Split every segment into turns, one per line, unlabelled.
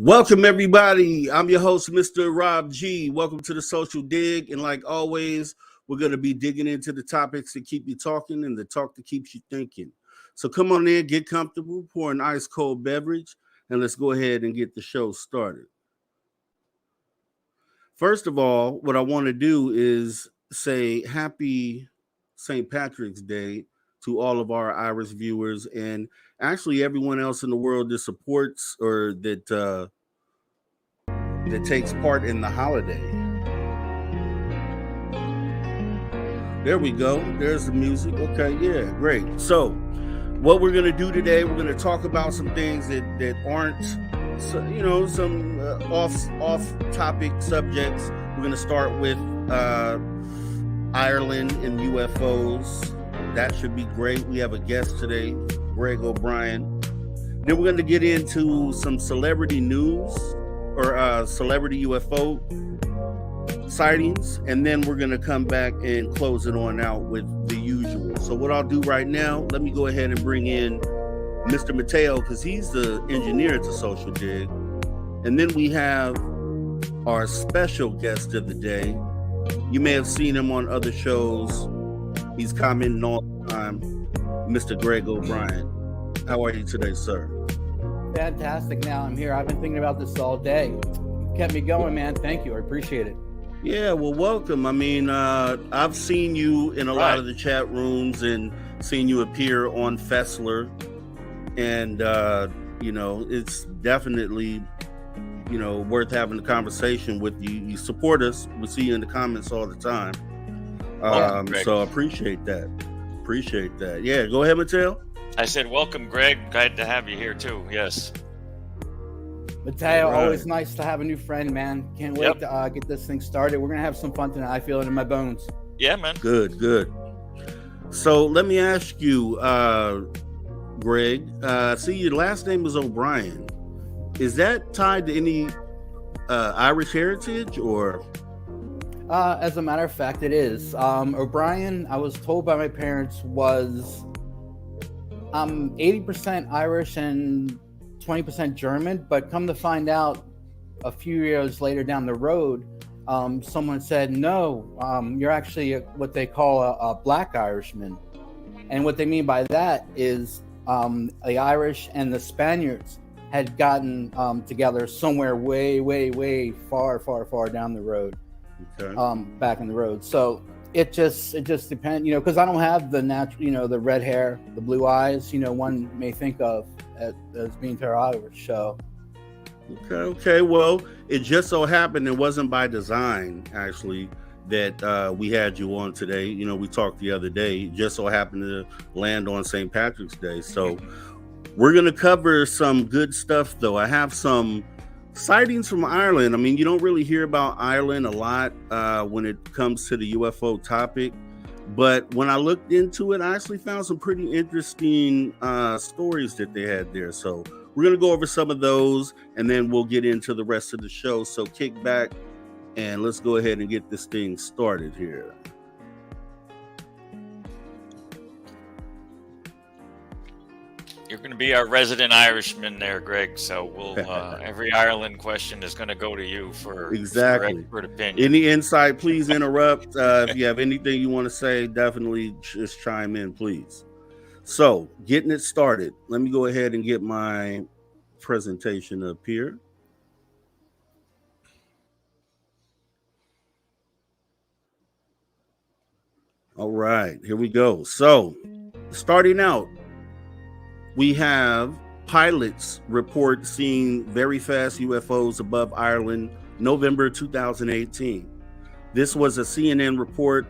Welcome, everybody. I'm your host, Mr. Rob G. Welcome to the Social Dig. And like always, we're going to be digging into the topics that keep you talking and the talk that keeps you thinking. So come on in, get comfortable, pour an ice cold beverage, and let's go ahead and get the show started. First of all, what I want to do is say happy St. Patrick's Day to all of our Irish viewers and actually everyone else in the world that supports or that takes part in the holiday. There we go. There's the music. Okay, yeah, great. So, what we're gonna do today, we're gonna talk about some things that aren't, some off-topic subjects. We're gonna start with Ireland and UFOs. That should be great. We have a guest today, Greg O'Brien. Then we're gonna get into some celebrity news or celebrity UFO sightings, and then we're going to come back and close it on out with the usual. So what I'll do right now, let me go ahead and bring in Mr. Mateo, because he's the engineer to Social Dig. And then we have our special guest of the day. You may have seen him on other shows. He's commenting all the time, Mr. Greg O'Brien. How are you today, sir?
Fantastic. Now I'm here. I've been thinking about this all day. Kept me going, man. Thank you. I appreciate it.
Yeah, well, welcome. I mean, I've seen you in a lot of the chat rooms and seen you appear on Fessler. And, it's definitely, worth having a conversation with you. You support us. We see you in the comments all the time. So I appreciate that. Yeah, go ahead, Mateo.
I said, welcome, Greg. Glad to have you here, too. Yes.
Mateo, always nice to have a new friend, man. Can't wait to get this thing started. We're going to have some fun tonight. I feel it in my bones.
Yeah, man.
Good. So let me ask you, Greg, see, your last name is O'Brien. Is that tied to any Irish heritage or?
As a matter of fact, it is. O'Brien, I was told by my parents, was 80% Irish and 20% German, but come to find out a few years later down the road, someone said, no, you're actually what they call a black Irishman. And what they mean by that is the Irish and the Spaniards had gotten together somewhere way far down the road, back in the road. So it just depends, because I don't have the natural, the red hair, the blue eyes, one may think of as being Irish. So
okay. Well, it just so happened it wasn't by design, actually, that we had you on today. We talked the other day. It just so happened to land on St. Patrick's Day. So we're going to cover some good stuff, though. I have some sightings from Ireland. I mean, you don't really hear about Ireland a lot when it comes to the UFO topic. But when I looked into it, I actually found some pretty interesting stories that they had there. So we're going to go over some of those, and then we'll get into the rest of the show. So kick back, and let's go ahead and get this thing started here.
You're going to be our resident Irishman there, Greg. So we'll every Ireland question is going to go to you for expert opinion.
Any insight, please interrupt. If you have anything you want to say, definitely just chime in, please. So, getting it started. Let me go ahead and get my presentation up here. All right, here we go. So, starting out, we have pilots report seeing very fast UFOs above Ireland, November 2018. This was a CNN report,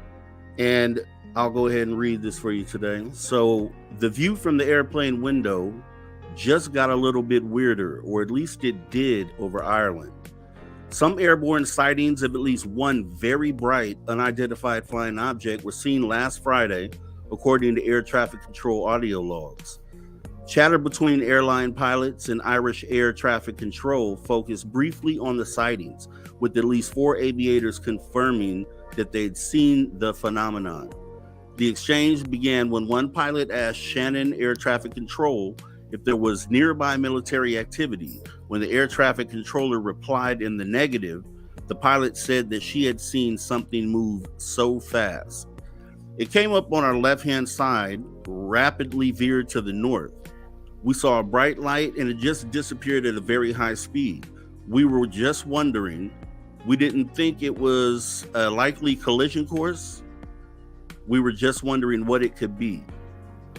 and I'll go ahead and read this for you today. So the view from the airplane window just got a little bit weirder, or at least it did over Ireland. Some airborne sightings of at least one very bright, unidentified flying object were seen last Friday, according to air traffic control audio logs. Chatter between airline pilots and Irish air traffic control focused briefly on the sightings, with at least 4 aviators confirming that they'd seen the phenomenon. The exchange began when one pilot asked Shannon Air Traffic Control if there was nearby military activity. When the air traffic controller replied in the negative, the pilot said that she had seen something move so fast. It came up on our left-hand side, rapidly veered to the north. We saw a bright light and it just disappeared at a very high speed. We were just wondering. We didn't think it was a likely collision course. We were just wondering what it could be.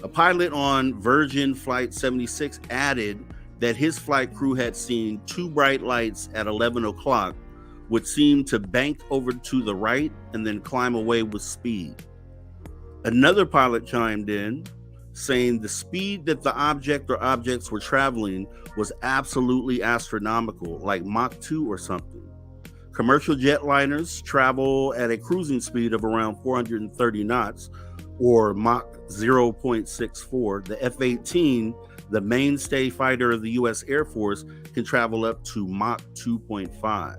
A pilot on Virgin Flight 76 added that his flight crew had seen two bright lights at 11 o'clock, which seemed to bank over to the right and then climb away with speed. Another pilot chimed in, saying the speed that the object or objects were traveling was absolutely astronomical, like Mach 2 or something. Commercial jetliners travel at a cruising speed of around 430 knots, or Mach 0.64. The F-18, the mainstay fighter of the U.S. Air Force, can travel up to Mach 2.5.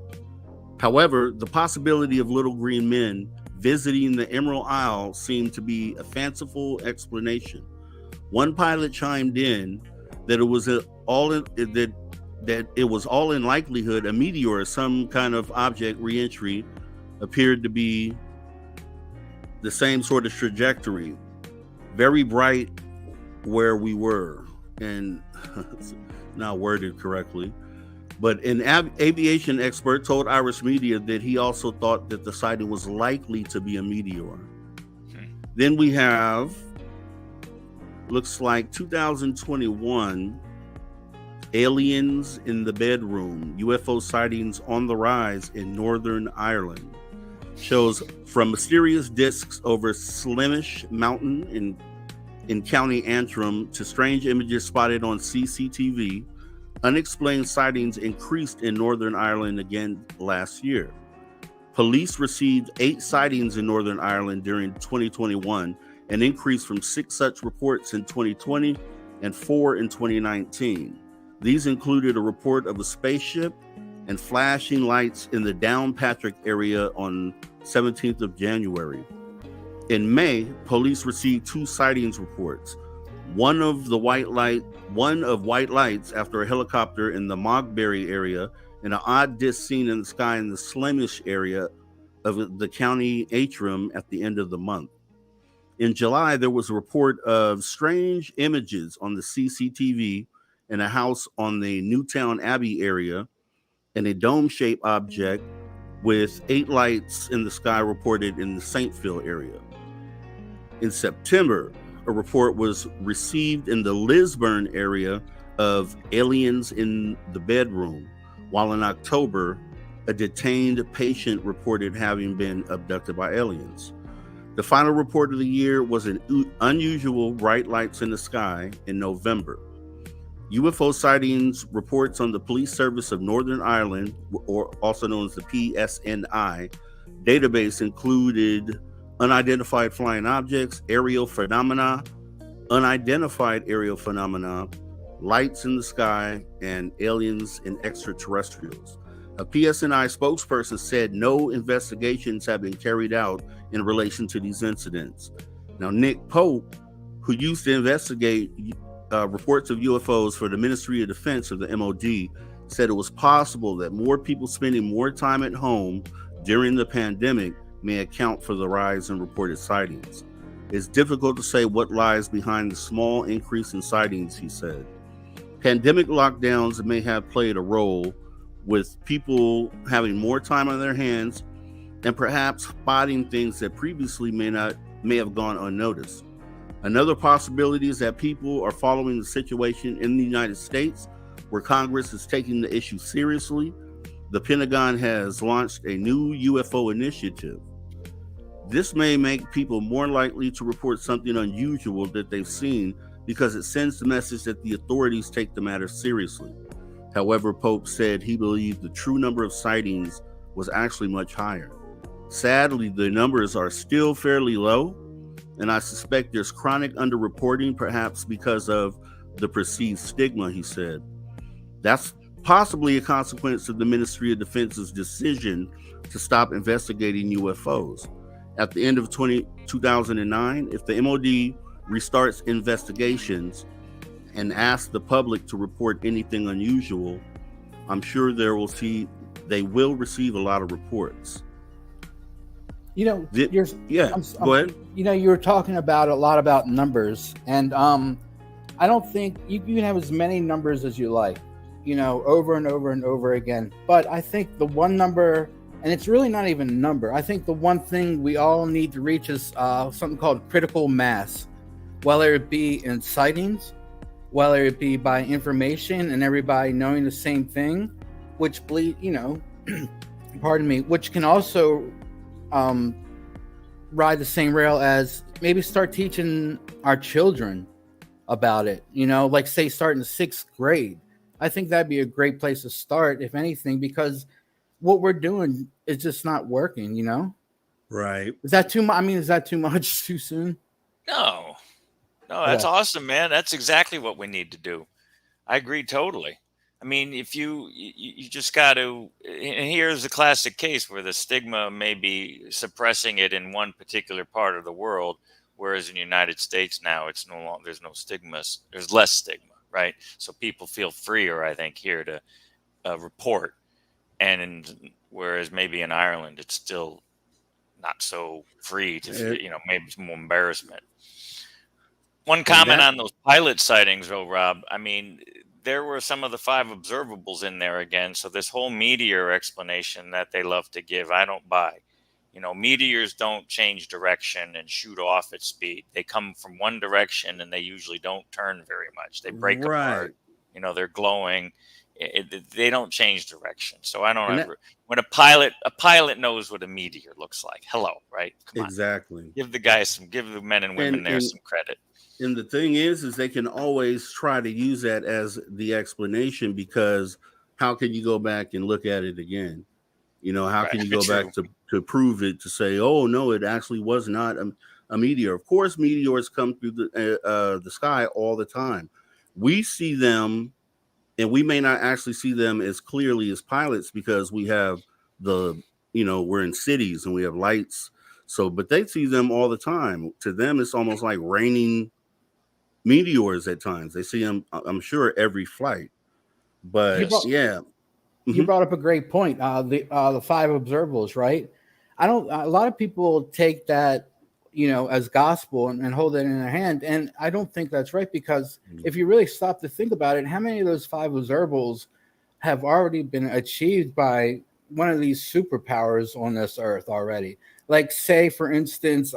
However, the possibility of little green men visiting the Emerald Isle seemed to be a fanciful explanation. One pilot chimed in that it was all in likelihood a meteor or some kind of object re-entry appeared to be the same sort of trajectory, very bright where we were, and it's not worded correctly. But an aviation expert told Irish media that he also thought that the sighting was likely to be a meteor. Then we have, looks like 2021, aliens in the bedroom, UFO sightings on the rise in Northern Ireland. Shows from mysterious discs over Slimish Mountain in County Antrim to strange images spotted on CCTV. Unexplained sightings increased in Northern Ireland again last year. Police received 8 sightings in Northern Ireland during 2021, an increase from 6 such reports in 2020 and 4 in 2019. These included a report of a spaceship and flashing lights in the Downpatrick area on 17th of January. In May, police received 2 sightings reports. One of white lights after a helicopter in the Mogberry area, and an odd disc seen in the sky in the Slimish area of the County Antrim at the end of the month. In July, there was a report of strange images on the CCTV in a house on the Newtown Abbey area, and a dome-shaped object with 8 lights in the sky reported in the Saintville area. In September, a report was received in the Lisburn area of aliens in the bedroom, while in October, a detained patient reported having been abducted by aliens. The final report of the year was an unusual bright lights in the sky in November. UFO sightings reports on the Police Service of Northern Ireland, or also known as the PSNI, database included unidentified flying objects, aerial phenomena, unidentified aerial phenomena, lights in the sky, and aliens and extraterrestrials. A PSNI spokesperson said no investigations have been carried out in relation to these incidents. Now, Nick Pope, who used to investigate reports of UFOs for the Ministry of Defense of the MOD, said it was possible that more people spending more time at home during the pandemic may account for the rise in reported sightings. It's difficult to say what lies behind the small increase in sightings, he said. Pandemic lockdowns may have played a role, with people having more time on their hands and perhaps spotting things that previously may have gone unnoticed. Another possibility is that people are following the situation in the United States, where Congress is taking the issue seriously. The Pentagon has launched a new UFO initiative. This may make people more likely to report something unusual that they've seen, because it sends the message that the authorities take the matter seriously. However, Pope said he believed the true number of sightings was actually much higher. Sadly, the numbers are still fairly low, and I suspect there's chronic underreporting, perhaps because of the perceived stigma, he said. That's possibly a consequence of the Ministry of Defense's decision to stop investigating UFOs. At the end of 2009, if the MOD restarts investigations and ask the public to report anything unusual, I'm sure they will receive a lot of reports.
You know,
Go ahead.
You know, you were talking about a lot about numbers, and I don't think you can have as many numbers as you like, you know, over and over and over again. But I think the one number, and it's really not even a number, I think the one thing we all need to reach is something called critical mass, whether it be in sightings, whether it be by information and everybody knowing the same thing, which pardon me, which can also ride the same rail as maybe start teaching our children about it, you know, like say start in 6th grade. I think that'd be a great place to start, if anything, because what we're doing is just not working, you know?
Right.
Is that too much? I mean, is that too much too soon?
No, that's awesome, man. That's exactly what we need to do. I agree totally. I mean, if you just got to, and here's a classic case where the stigma may be suppressing it in one particular part of the world, whereas in the United States now it's no longer, there's no stigmas, there's less stigma, right? So people feel freer, I think, here to report, whereas maybe in Ireland it's still not so free to, you know, maybe it's more embarrassment. One comment on those pilot sightings, though, Rob. I mean, there were some of the 5 observables in there again. So this whole meteor explanation that they love to give, I don't buy. You know, meteors don't change direction and shoot off at speed. They come from one direction and they usually don't turn very much. They break apart. You know, they're glowing. They don't change direction. So I don't ever. When a pilot knows what a meteor looks like. Hello, right? Come
exactly.
On. Give the men and women there some credit.
And the thing is they can always try to use that as the explanation, because how can you go back and look at it again? You know, how can you go back to prove it, to say, oh, no, it actually was not a meteor? Of course, meteors come through the sky all the time. We see them, and we may not actually see them as clearly as pilots because we have we're in cities and we have lights. So, but they see them all the time. To them, it's almost like raining meteors at times. They see them, I'm sure, every flight. But
you brought up a great point. The 5 observables, right? A lot of people take that, you know, as gospel and hold it in their hand, and I don't think that's right, because if you really stop to think about it, how many of those 5 observables have already been achieved by one of these superpowers on this earth already? Like, say, for instance,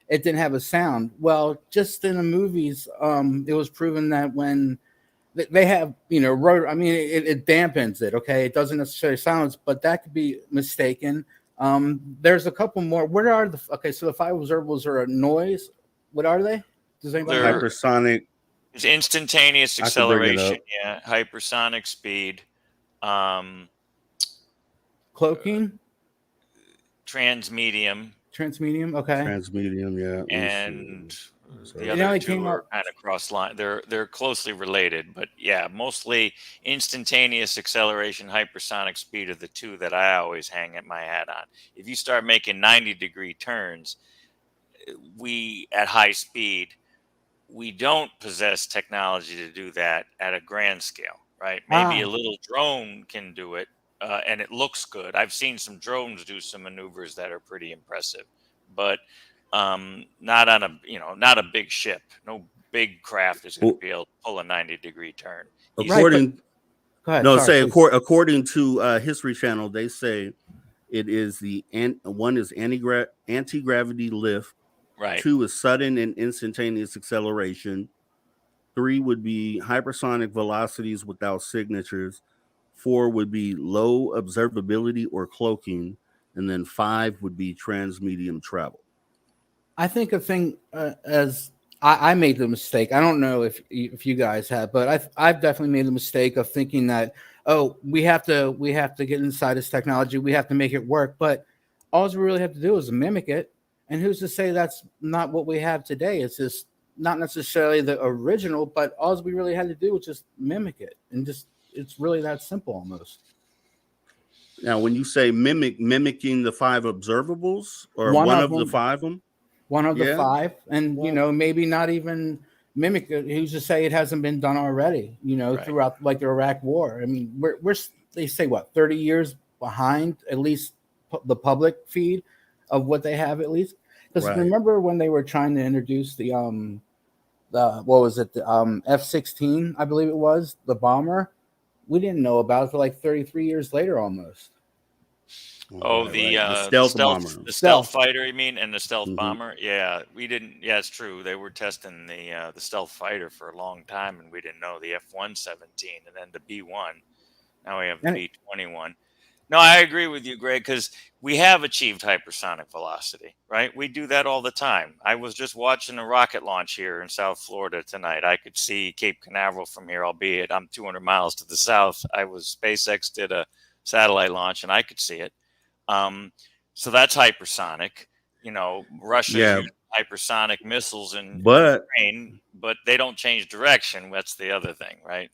it didn't have a sound. Well, just in the movies, it was proven that when they have, you know, rotor, I mean, it dampens it, okay? It doesn't necessarily silence, but that could be mistaken. There's a couple more. What are so the 5 observables are a noise. What are they? Does anybody know?
Hypersonic.
It's instantaneous acceleration, hypersonic speed.
Cloaking?
Transmedium,
okay.
Transmedium, yeah.
And the other 2 are kind of cross line. They're closely related, but yeah, mostly instantaneous acceleration, hypersonic speed are the 2 that I always hang my hat on. If you start making 90-degree turns, at high speed, we don't possess technology to do that at a grand scale, right? Maybe a little drone can do it. And it looks good. I've seen some drones do some maneuvers that are pretty impressive, but not on a big ship. No big craft is going to be able to pull a 90-degree turn.
According to History Channel, they say it is one is anti-gravity lift,
right?
2 is sudden and instantaneous acceleration, 3 would be hypersonic velocities without signatures, 4 would be low observability or cloaking, and then 5 would be transmedium travel.
I think a thing as I made the mistake. I don't know if you guys have, but I've definitely made the mistake of thinking that, oh, we have to get inside this technology. We have to make it work. But all we really have to do is mimic it. And who's to say that's not what we have today? It's just not necessarily the original, but all we really had to do was just mimic it, and just. It's really that simple almost.
Now, when you say mimicking the 5 observables, or one of the 5 of them?
One of the 5, and you know, maybe not even mimic it. Who's to say it hasn't been done already?
Right.
Throughout like the Iraq War. I mean, we're they say what 30 years behind at least the public feed of what they have at least. Because
Right.
remember when they were trying to introduce the what was it, the F-16, I believe it was, the bomber. We didn't know about it for like 33 years later almost.
Oh,
Right,
the
right. The
uh,
stealth bomber.
the stealth
Stealth.
fighter, you mean, and the stealth
Mhm.
bomber? Yeah, we didn't. Yeah, it's true. They were testing the stealth fighter for a long time, and we didn't know the F-117 and then the B-1. Now we have the
And
B-21. No, I agree with you, Greg, because we have achieved hypersonic velocity, right? We do that all the time. I was just watching a rocket launch here in South Florida tonight. I could see Cape Canaveral from here, albeit I'm 200 miles to the south. SpaceX did a satellite launch, and I could see it. So that's hypersonic. Russia's
Yeah,
using hypersonic missiles in
but
Ukraine, but they don't change direction. That's the other thing, right?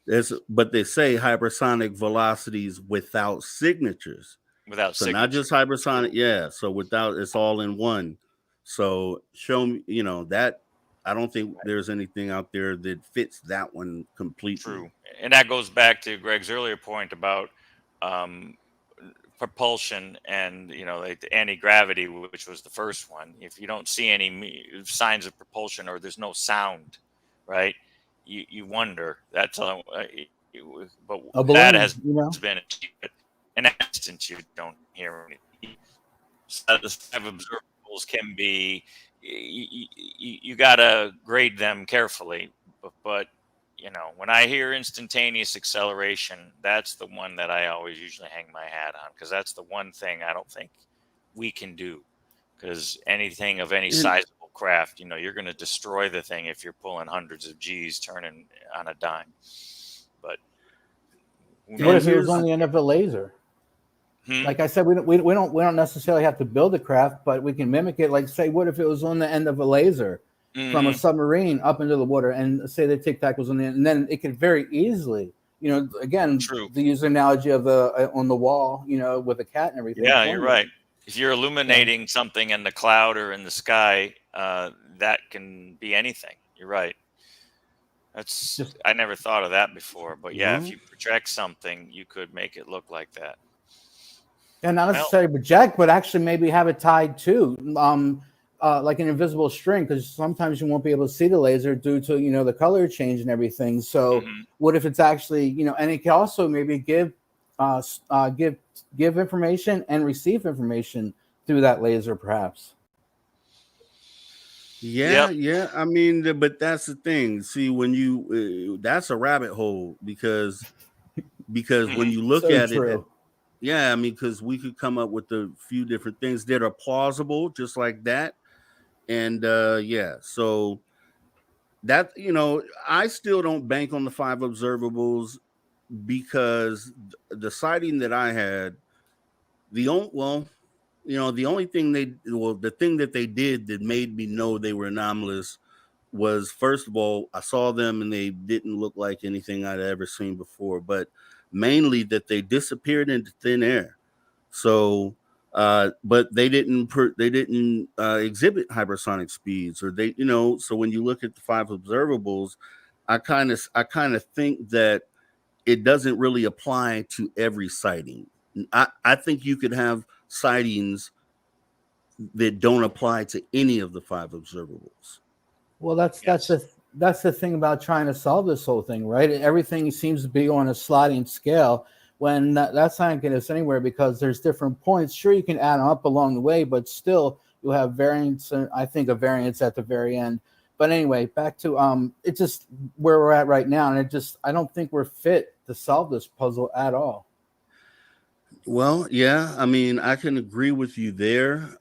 but they say hypersonic velocities without signatures.
Without
So not just
signatures.
hypersonic,
True.
yeah. So without, it's all in one. So show me, that I don't think there's anything out there that fits that one completely.
True. And that goes back to Greg's earlier point about um, propulsion and, like the anti-gravity, which was the first one. If you don't see any signs of propulsion or there's no sound, right, you wonder. That's but
a
that
balloon,
has been achieved. In an instance, you don't hear anything. So the five observables can be, you got to grade them carefully, but when I hear instantaneous acceleration, that's the one that I always usually hang my hat on, because that's the one thing I don't think we can do. Because anything of any
And
sizable craft, you're going to destroy the thing if you're pulling hundreds of G's turning on a dime. But who
what
and
if
knows?
it was
here's
on the end of a laser?
Hmm?
Like I said, we don't necessarily have to build a craft, but we can mimic it. Like say, what if it was on the end of a laser from a
Hmm.
submarine up into the water, and say the Tic Tac was on the end, and then it could very easily, again,
True.
to use the analogy of the on the wall, with a cat and everything.
Yeah, you're
pointing at
right.
it.
If you're
So
illuminating something in the cloud or in the sky, that can be anything. You're right.
just
I never thought of that before, but yeah, if
well,
you project something, you could make it look like that.
and not
Well,
necessarily project, but actually maybe have it tied to like an invisible string, because sometimes you won't be able to see the laser due to the color change and everything. So
mhm.
what if it's actually and it can also maybe give give information and receive information through that laser, perhaps.
yeah,
Yep.
yeah. I mean, but that's the thing. See, when that's a rabbit hole because when
Mhm.
you look
So
at it,
true.
yeah, I mean, because we could come up with a few different things that are plausible, just like that. And yeah, so that I still don't bank on the five observables because the sighting that I had, the only well, the only thing the thing that they did that made me know they were anomalous was, first of all, I saw them and they didn't look like anything I'd ever seen before, but mainly that they disappeared into thin air. So, but they didn't exhibit hypersonic speeds, or So when you look at the five observables, I kind of think that it doesn't really apply to every sighting. I think you could have sightings that don't apply to any of the five observables.
Well, that's that's
Yes.
the that's the thing about trying to solve this whole thing, right? Everything seems to be on a sliding scale when that's not going to get us anywhere, because there's different points. Sure, you can add them up along the way, but still you'll have variance. I think a variance at the very end. But anyway, back to it's just where we're at right now, and I don't think we're fit to solve this puzzle at all.
Well, yeah, I mean, I can agree with you there,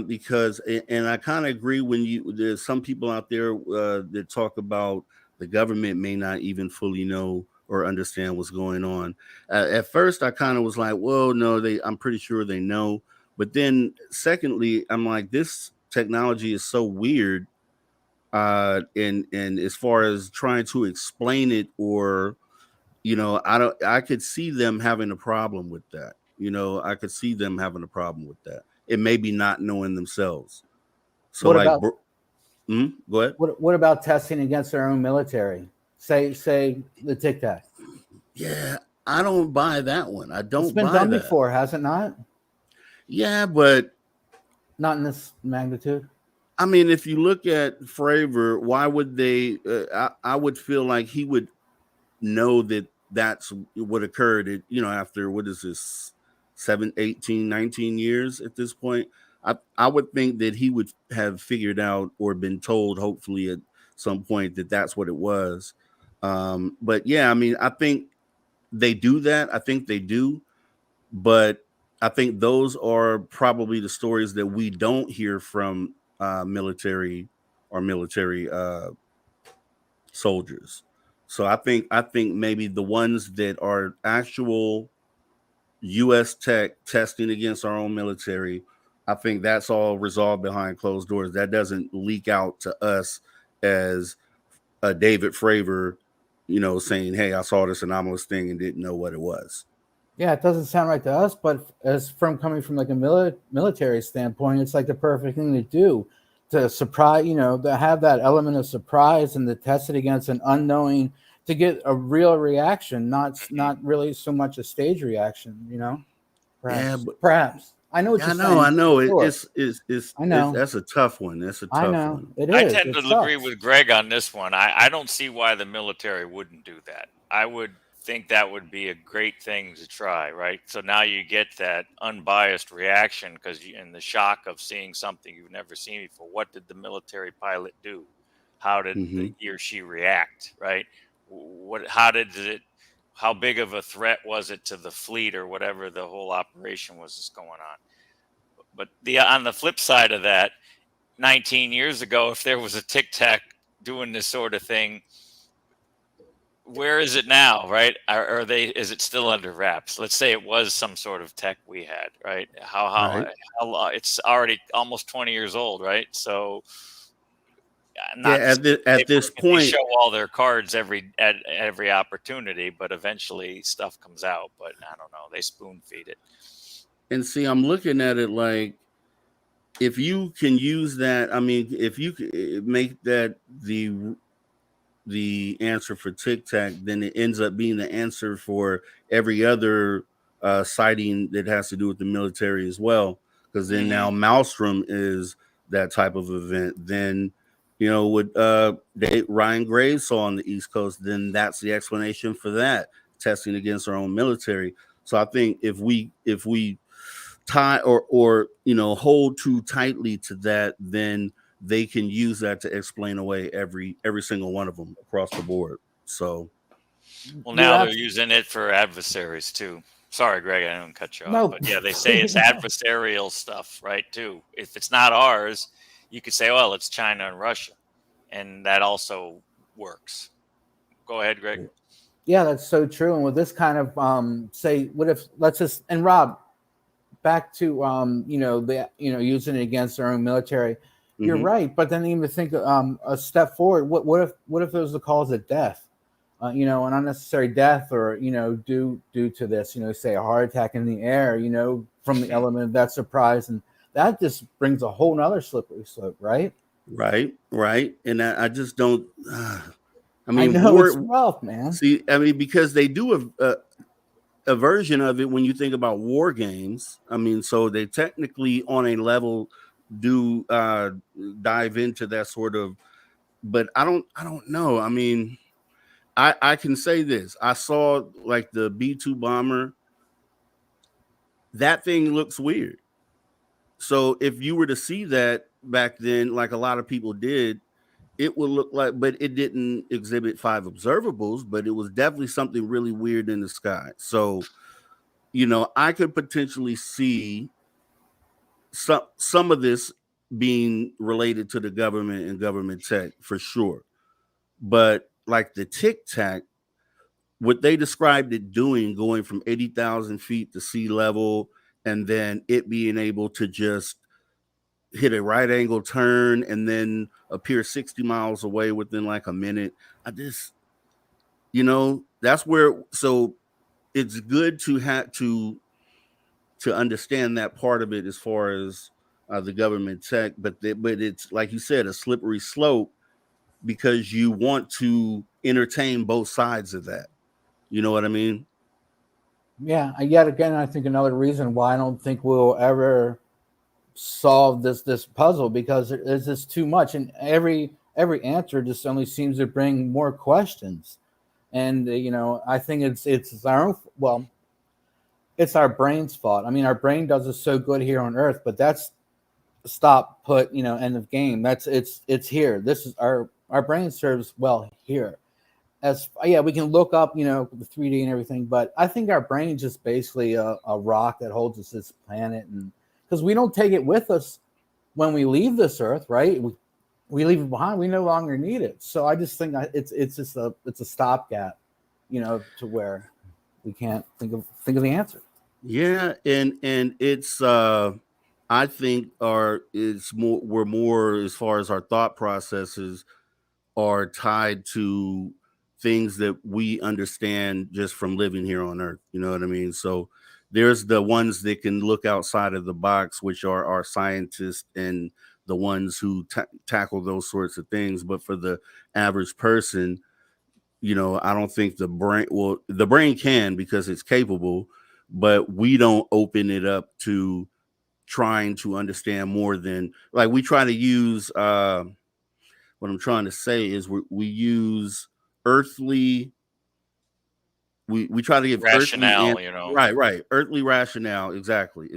because, and I kind of agree when there's some people out there that talk about the government may not even fully know or understand what's going on. At first, I kind of was like, well, no, I'm pretty sure they know. But then, secondly, I'm like, this technology is so weird, and as far as trying to explain it, or I could see them having a problem with that. I could see them having a problem with that. It may be not knowing themselves. So
What
like
about
Go ahead.
What about testing against their own military? Say the Tic Tac.
Yeah, I don't buy that one. I
It's
don't
been
buy
done
that.
before, has it not?
Yeah, but
Not in this magnitude.
I mean, if you look at Fravor, why would they? I would feel like he would know that that's what occurred. After what is this, 19 years at this point. I would think that he would have figured out or been told, hopefully at some point, that that's what it was. But yeah, I mean, I think they do that. I think they do, but I think those are probably the stories that we don't hear from military or military soldiers. So I think maybe the ones that are actual U.S. tech testing against our own military, I think that's all resolved behind closed doors. That doesn't leak out to us as a David Fravor, saying, "Hey, I saw this anomalous thing and didn't know what it was."
Yeah, it doesn't sound right to us, but as from coming from like a military standpoint, it's like the perfect thing to do to surprise, to have that element of surprise and to test it against an unknowing to get a real reaction, not really so much a stage reaction,
Yeah,
Perhaps.
but
Perhaps. I know what
yeah,
you're saying.
I know.
Sure. I
It's
know.
that's a tough one. That's a
I
tough
know.
one.
It
I
is.
tend
It
to agree
sucks.
with Greg on this one. I don't see why the military wouldn't do that. I would think that would be a great thing to try, right? So now you get that unbiased reaction because in the shock of seeing something you've never seen before. What did the military pilot do? How did
Hmm.
he or she react, right? What? How did it? How big of a threat was it to the fleet or whatever the whole operation was going on? But the on the flip side of that, 19 years ago, if there was a Tic Tac doing this sort of thing, where is it now, right? Are they? Is it still under wraps? Let's say it was some sort of tech we had, right?
Right.
It's already almost 20 years old, right? So
Yeah.
not to say
At this
they
point,
show all their cards at every opportunity, but eventually stuff comes out. But I don't know, they spoon feed it.
and see, I'm looking at it like, if you can use that, I mean, if you make that the answer for Tic Tac, then it ends up being the answer for every other sighting that has to do with the military as well. Because then
Hmm.
now Maelstrom is that type of event. Then, what Ryan Graves saw on the East Coast, then that's the explanation for that, testing against our own military. So I think if we tie or hold too tightly to that, then they can use that to explain away every single one of them across the board. So
Well,
You're
now they're
absolutely
using it for adversaries too. Sorry, Greg, I didn't cut you off,
no.
but yeah, they say it's adversarial stuff, right? Too. If it's not ours, you could say, "Well, it's China and Russia," and that also works. Go ahead, Greg.
Yeah, that's so true. And with this kind of say, what if let's just and Rob, back to using it against their own military. You're
mhm,
right, but then even think a step forward. What if there was the cause of death? An unnecessary death, or due to this, say a heart attack in the air, from the element of that surprise, and that just brings a whole nother slippery slope, right?
right, and I just don't. I
I
mean,
know it's
war.
rough, man.
See, I mean, because they do a version of it when you think about war games. I mean, so they technically on a level do dive into that sort of, but I don't know. I mean, I can say this. I saw like the B-2 bomber. That thing looks weird. So if you were to see that back then, like a lot of people did, it would look like, but it didn't exhibit five observables, but it was definitely something really weird in the sky. So, I could potentially see some of this being related to the government and government tech for sure. But like the Tic Tac, what they described it doing, going from 80,000 feet to sea level, and then it being able to just hit a right angle turn and then appear 60 miles away within like a minute. I just, that's where, so it's good to have to understand that part of it as far as the government tech, but it's like you said, a slippery slope because you want to entertain both sides of that. You know what I mean?
Yeah. Yet again, I think another reason why I don't think we'll ever solve this puzzle, because there's just too much, and every answer just only seems to bring more questions. And I think it's our own, well, it's our brain's fault. I mean, our brain does us so good here on Earth, but that's stop, put, end of game. That's it's here. This is our brain serves well here. As yeah, we can look up, the 3D and everything, but I think our brain's just basically a rock that holds us this planet, and because we don't take it with us when we leave this Earth, right? We leave it behind. We no longer need it. So I just think it's just a stopgap, to where we can't think of the answer.
Yeah, and it's I think it's more we're more as far as our thought processes are tied to things that we understand just from living here on Earth. You know what I mean? So there's the ones that can look outside of the box, which are our scientists and the ones who tackle those sorts of things. But for the average person, I don't think the brain can because it's capable, but we don't open it up to trying to understand more than like we try to use what I'm trying to say is we use earthly we try to give earthly
Rationale,
and right earthly rationale, exactly,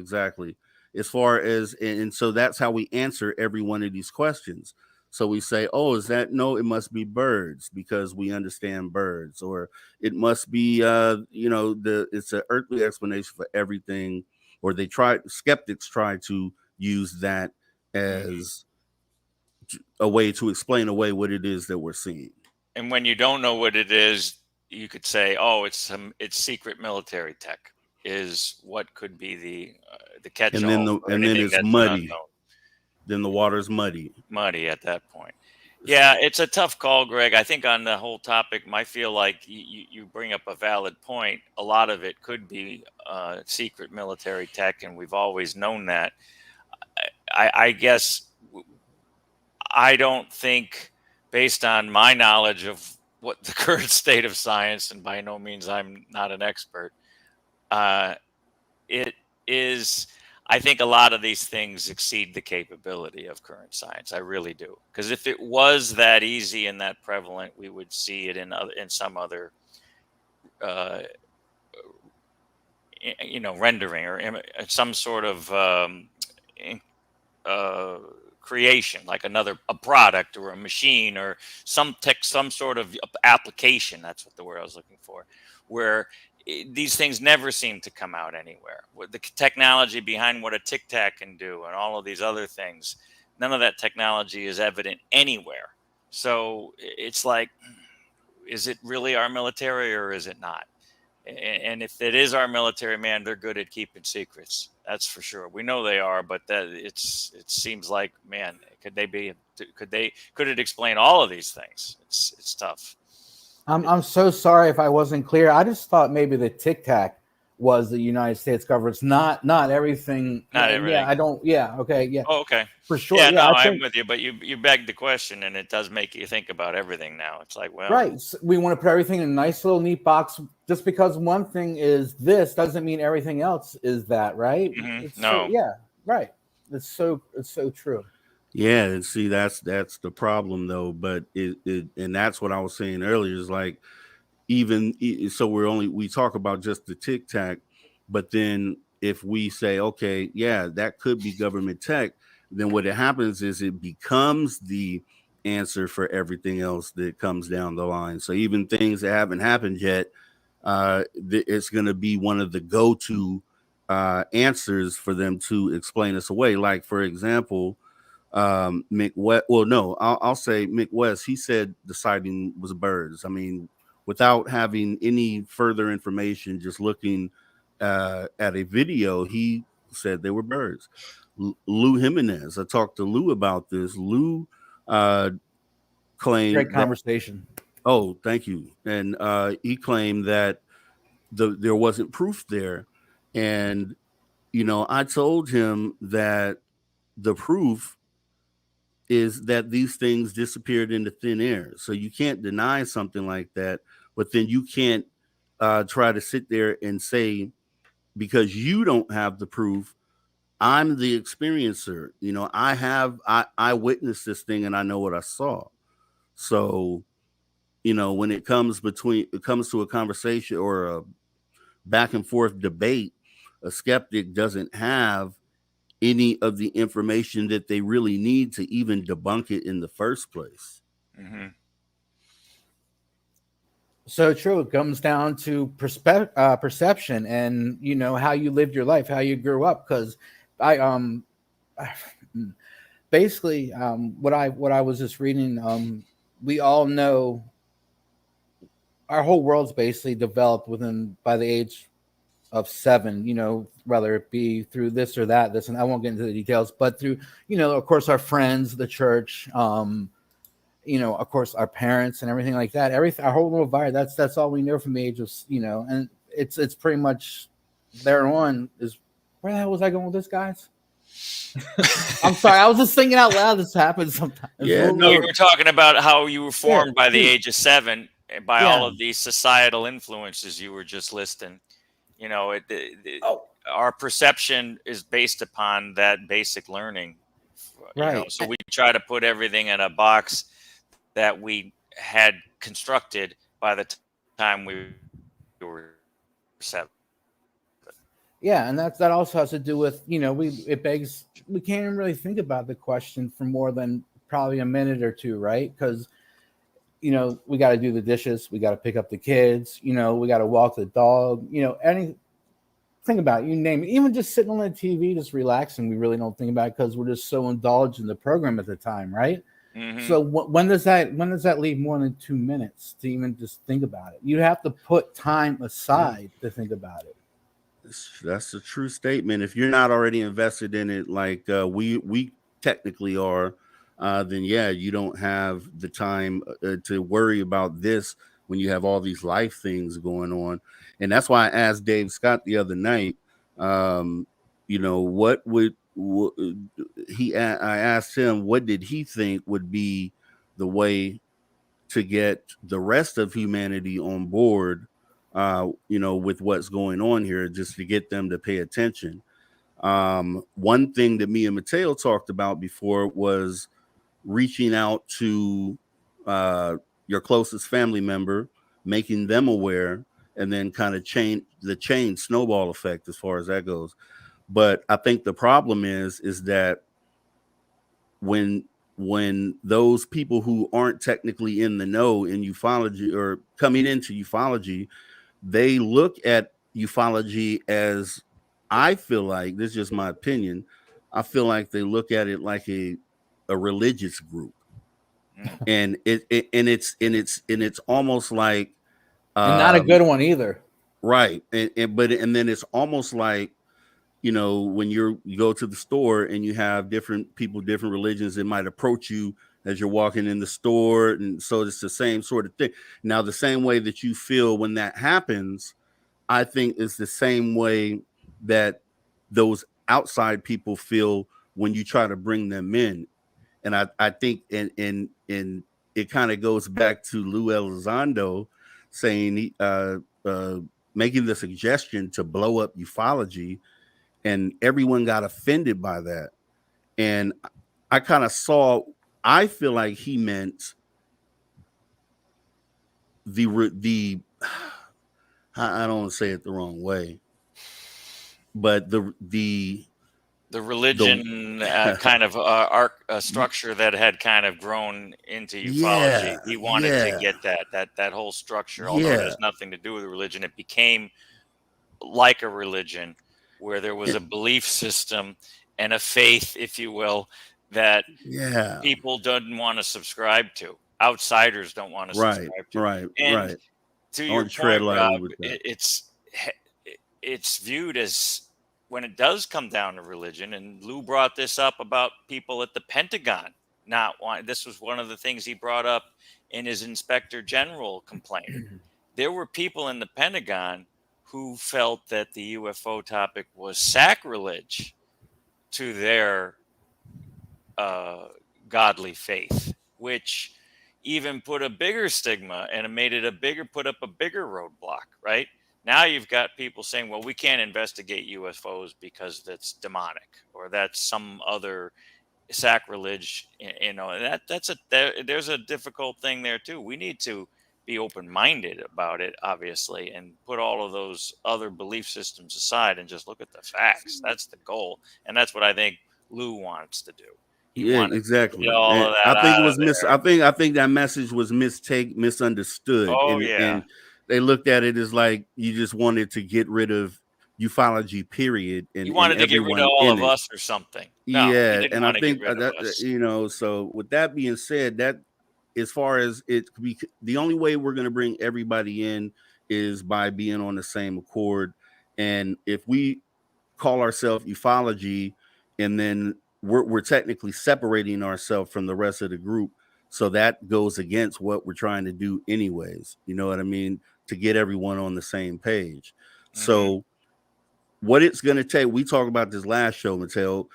as far as and so that's how we answer every one of these questions. So we say, oh, is that no, it must be birds because we understand birds, or it must be it's an earthly explanation for everything, or skeptics try to use that as a way to explain away what it is that we're seeing.
and when you don't know what it is, you could say, "Oh, it's secret military tech." Is what could be the
And then
catch-all for
and then
anything
it's
that's an
muddy.
unknown.
Then the water's muddy.
Muddy at that point. Yeah, it's a tough call, Greg. I think on the whole topic, I feel like you bring up a valid point. A lot of it could be secret military tech, and we've always known that. I guess I don't think, based on my knowledge of what the current state of science, and by no means I'm not an expert, uh, it is. I think a lot of these things exceed the capability of current science. I really do, because if it was that easy and that prevalent, we would see it in some other, uh, rendering or some sort of uh, creation, like a product or a machine or some sort of application. That's what the word I was looking for, where these things never seem to come out anywhere. With the technology behind what a Tic Tac can do and all of these other things, none of that technology is evident anywhere. So it's like, is it really our military or is it not? And if it is our military, man, they're good at keeping secrets. That's for sure. We know they are, but it seems like, man, could it explain all of these things? It's tough.
I'm so sorry if I wasn't clear. I just thought maybe the Tic Tac was the United States government's, not everything.
Not
Yeah,
everything.
I don't. Yeah, okay, yeah,
Oh, okay.
for sure.
Yeah,
Yeah,
no,
I
I'm
think
with you, but you begged the question, and it does make you think about everything now. It's like, well,
right. We want to put everything in a nice little neat box. Just because one thing is this doesn't mean everything else is that, right? It's so,
no,
yeah, right. It's so true.
Yeah, and see that's the problem though. But it and that's what I was saying earlier is like so we talk about just the tic tac, but then if we say okay, yeah, that could be government tech, then what it happens is it becomes the answer for everything else that comes down the line. So even things that haven't happened yet, it's going to be one of the go-to answers for them to explain us away. Like for example, Mick West. Well, no, I'll say Mick West. He said the sighting was birds. I mean, without having any further information, just looking at a video, he said they were birds. Lou Jimenez. I talked to Lou about this. Lou uh,
Great
claimed that.
conversation.
Oh, thank you. And he claimed that there wasn't proof there, and I told him that the proof is that these things disappeared into thin air. So you can't deny something like that, but then you can't try to sit there and say, because you don't have the proof, I'm the experiencer. You know, I witnessed this thing and I know what I saw. So, you know, when it comes to a conversation or a back and forth debate, a skeptic doesn't have any of the information that they really need to even debunk it in the first place.
Mm-hmm.
So true. It comes down to perception, and you know how you lived your life, how you grew up. Because I basically what I was just reading. We all know our whole world's basically developed within by the age of 7. You know, whether it be through this or that, this, and I won't get into the details, but through, you know, of course, our friends, the church. You know, of course, our parents and everything like that. Everything, our whole little virus. That's all we know from the age of, you know, and it's pretty much there on is where the hell was I going with this, guys? I'm sorry, I was just thinking out loud. This happens sometimes.
Yeah,
No, you were talking about how you were formed by the
dude.
age of 7 by
Yeah.
all of these societal influences you were just listing. You know, our perception is based upon that basic learning. You know,
Right.
so we try to put everything in a box that we had constructed by the time we were 7.
Yeah, and that also has to do with, you know, we can't even really think about the question for more than probably a minute or two, right? Because, you know, we got to do the dishes, we got to pick up the kids, you know, we got to walk the dog, you know, think about it, you name it, even just sitting on the TV, just relaxing. We really don't think about it because we're just so indulged in the program at the time, right?
Mm-hmm.
So when does that leave more than 2 minutes to even just think about it? You have to put time aside to think about it.
That's a true statement. If you're not already invested in it, like we technically are, then yeah, you don't have the time to worry about this when you have all these life things going on. And that's why I asked Dave Scott the other night, um, you know, I asked him what did he think would be the way to get the rest of humanity on board, you know, with what's going on here, just to get them to pay attention. One thing that me and Mateo talked about before was reaching out to your closest family member, making them aware, and then kind of chain snowball effect as far as that goes. But I think the problem is that when those people who aren't technically in the know in ufology or coming into ufology, they look at ufology as, I feel like, this is just my opinion, I feel like they look at it like a religious group. And it's almost like
And not a good one either.
right. And then it's almost like, you know, when you go to the store and you have different people, different religions that might approach you as you're walking in the store. And so it's the same sort of thing. Now, the same way that you feel when that happens, I think is the same way that those outside people feel when you try to bring them in. And I think and it kind of goes back to Lou Elizondo saying, making the suggestion to blow up ufology, and everyone got offended by that. And I kind of saw, I feel like he meant the I don't want to say it the wrong way, but the
religion kind of structure that had kind of grown into ufology.
yeah,
He wanted to get that whole structure, although it has nothing to do with religion. It became like a religion where there was a belief system and a faith, if you will, that people don't want to subscribe to. Outsiders don't want to subscribe to. And to your point, Rob, it's viewed as, when it does come down to religion, and Lou brought this up about people at the Pentagon not want. This was one of the things he brought up in his Inspector General complaint. There were people in the Pentagon who felt that the UFO topic was sacrilege to their godly faith, which even put a bigger stigma and put up a bigger roadblock, right? Now you've got people saying, well, we can't investigate UFOs because that's demonic or that's some other sacrilege, and there's a difficult thing there too. We need to be open-minded about it, obviously, and put all of those other belief systems aside and just look at the facts. That's the goal, and that's what I think Lou wants to do. He
Yeah,
wants to
exactly.
get all
And
of
I
that
think it
out of
was
there.
I think that message was misunderstood,
Oh
and
yeah,
they looked at it as like you just wanted to get rid of ufology, period,
he
and
wanted to get rid of
everyone
all
in
of
it.
us or something. No, he
Yeah,
didn't
and I
want to get
think
rid of
that
us.
so with that being said, that as far as the only way we're going to bring everybody in is by being on the same accord, and if we call ourselves ufology, and then we're technically separating ourselves from the rest of the group. So that goes against what we're trying to do, anyways. You know what I mean? To get everyone on the same page.
Hmm.
So what it's going to take, we talked about this last show, Mattel.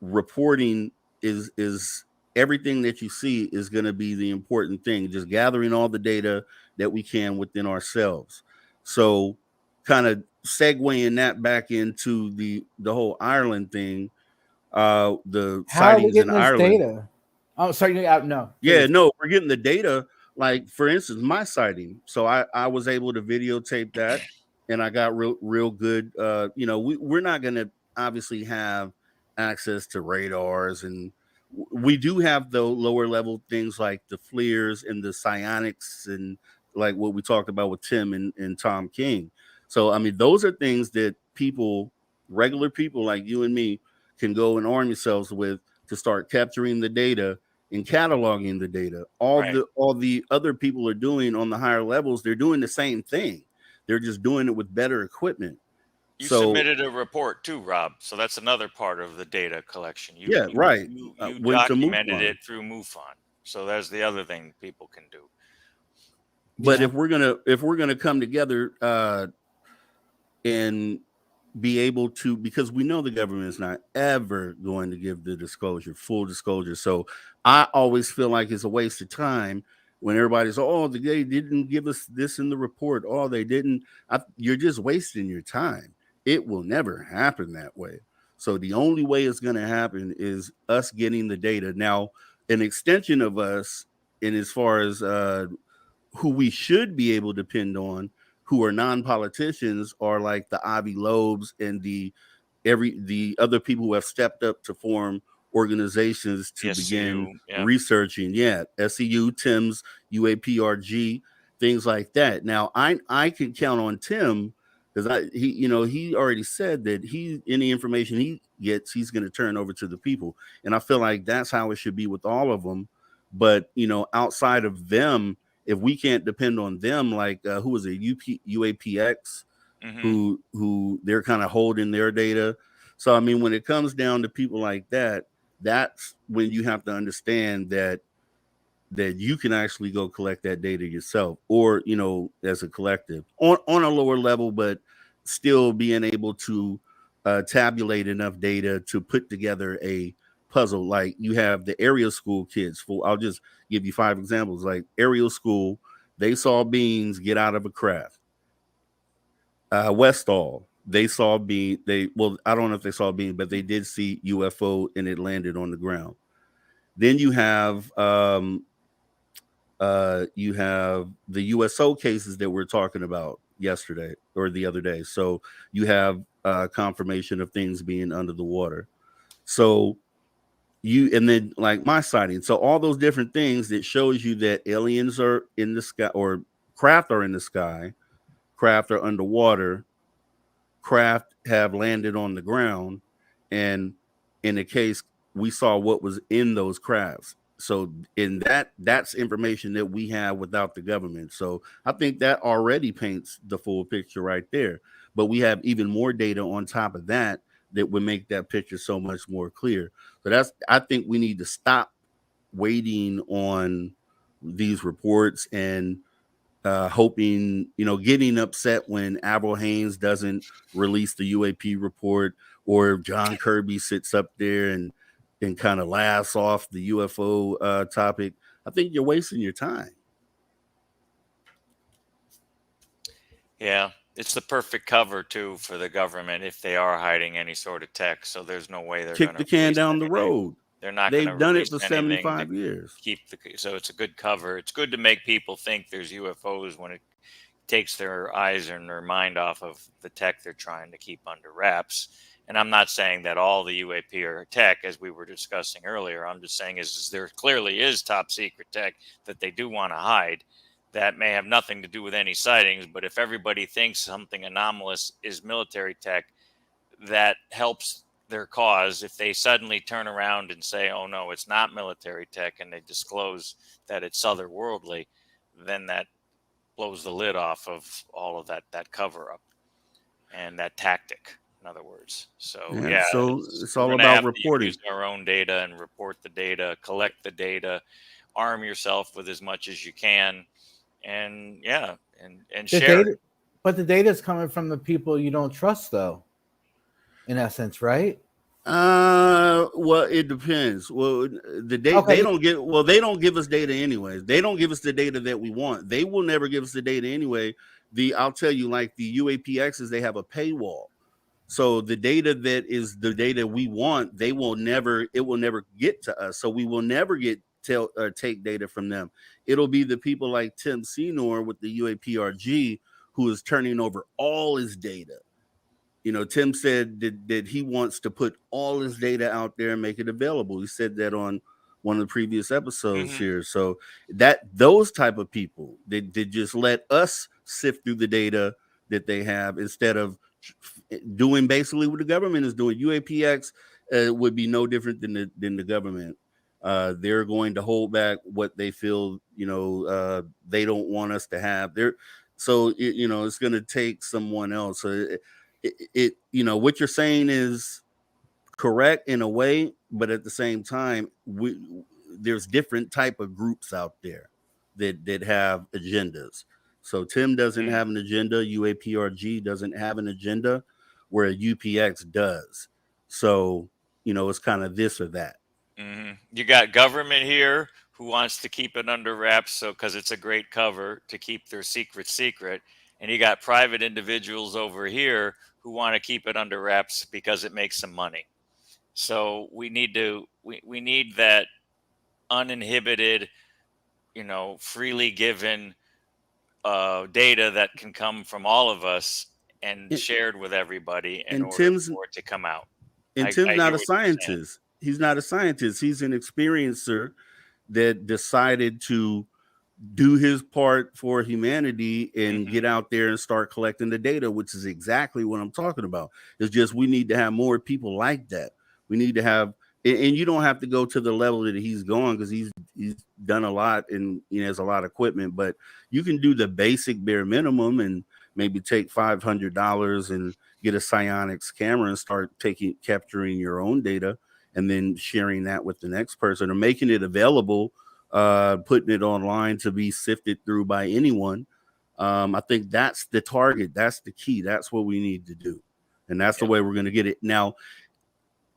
Reporting is everything that you see is going to be the important thing. Just gathering all the data that we can within ourselves. So kind of segueing that back into the whole Ireland thing, the
How are we
sightings in
getting this
Ireland.
data? Oh, sorry. No,
Yeah,
please.
no, we're getting the data. Like, for instance, my sighting. So I was able to videotape that, and I got real good. We're not gonna obviously have access to radars, and we do have the lower level things like the FLIRs and the psionics, and like what we talked about with Tim and Tom King. So I mean, those are things that regular people like you and me, can go and arm yourselves with to start capturing the data and cataloging the data.
Right.
All the other people are doing on the higher levels, they're doing the same thing. They're just doing it with better equipment.
You
So
submitted a report too, Rob. So that's another part of the data collection. You
yeah,
you
right.
you you
Went to
documented
MUFON.
it through MUFON. So there's the other thing people can do.
But
Yeah.
if we're gonna come together and be able to, because we know the government is not ever going to give the full disclosure. So I always feel like it's a waste of time when everybody's, oh, they didn't give us this in the report. Oh, they didn't. You're just wasting your time. It will never happen that way. So the only way it's going to happen is us getting the data. Now, an extension of us, and as far as who we should be able to depend on, who are non-politicians, are like the Avi Lobes and the other people who have stepped up to form organizations to begin
SCU, yeah.
researching. Yeah, SEU, TIMS, UAPRG, things like that. Now I can count on Tim, because he already said that any information he gets, he's going to turn over to the people, and I feel like that's how it should be with all of them. But outside of them, if we can't depend on them, like who was it, UAPX,
Hmm.
who they're kind of holding their data. So I mean, when it comes down to people like that, that's when you have to understand that you can actually go collect that data yourself, or as a collective on a lower level, but still being able to tabulate enough data to put together a puzzle. Like, you have the area school kids. I'll just give you 5 examples. Like, area school, they saw beings get out of a craft. Westall, they saw being I don't know if they saw being, but they did see UFO, and it landed on the ground. Then you have the USO cases that we're talking about yesterday or the other day. So you have confirmation of things being under the water. So and then, like, my sighting. So all those different things that shows you that aliens are in the sky, or craft are in the sky, craft are underwater, craft have landed on the ground, and in the case, we saw what was in those crafts. So in that's information that we have without the government. So I think that already paints the full picture right there. But we have even more data on top of that that would make that picture so much more clear. So I think we need to stop waiting on these reports and hoping, getting upset when Avril Haines doesn't release the UAP report, or John Kirby sits up there and and kind of laughs off the UFO topic, I think you're wasting your time.
Yeah, it's the perfect cover too for the government if they are hiding any sort of tech. So there's no way they're going
Kick the
to
can
release
down the
anything.
road.
They're not going to
They've done it
release
for
anything to
75 years.
keep the. So it's a good cover. It's good to make people think there's UFOs when it takes their eyes and their mind off of the tech they're trying to keep under wraps. And I'm not saying that all the UAP are tech, as we were discussing earlier. I'm just saying is there clearly is top secret tech that they do want to hide that may have nothing to do with any sightings. But if everybody thinks something anomalous is military tech, that helps their cause. If they suddenly turn around and say, oh, no, it's not military tech, and they disclose that it's otherworldly, then that blows the lid off of all of that cover up and that tactic, in other words. So
so it's
we're
all
going to
about
have
reporting.
to use our own data and report the data, collect the data, arm yourself with as much as you can, and share it.
But the data is coming from the people you don't trust, though, in essence, right?
Well, it depends. Well, they don't give us data anyways. They don't give us the data that we want. They will never give us the data anyway. I'll tell you, like the UAPXs, they have a paywall. So the data that is the data we want, it will never get to us. So we will never take data from them. It'll be the people like Tim Senor with the UAPRG who is turning over all his data. You know, Tim said that he wants to put all his data out there and make it available. He said that on one of the previous episodes here. So those type of people, they just let us sift through the data that they have instead of doing basically what the government is doing. UAPX would be no different than the government. They're going to hold back what they feel, they don't want us to have. It's going to take someone else. So what you're saying is correct in a way, but at the same time, there's different type of groups out there that have agendas. So Tim doesn't have an agenda. UAPRG doesn't have an agenda, where UPX does. So, it's kind of this or that.
You got government here who wants to keep it under wraps, because it's a great cover to keep their secret. And you got private individuals over here who want to keep it under wraps because it makes some money. So we need that uninhibited, freely given data that can come from all of us and shared with everybody in order for it to come out.
And Tim's not a scientist. He's not a scientist. He's an experiencer that decided to do his part for humanity and get out there and start collecting the data, which is exactly what I'm talking about. It's just we need to have more people like that. We need to have, and you don't have to go to the level that he's going, because he's done a lot and he has a lot of equipment, but you can do the basic bare minimum and maybe take $500 and get a psionics camera and start capturing your own data and then sharing that with the next person, or making it available, putting it online to be sifted through by anyone. I think that's the target. That's the key. That's what we need to do. And that's the way we're going to get it. Now,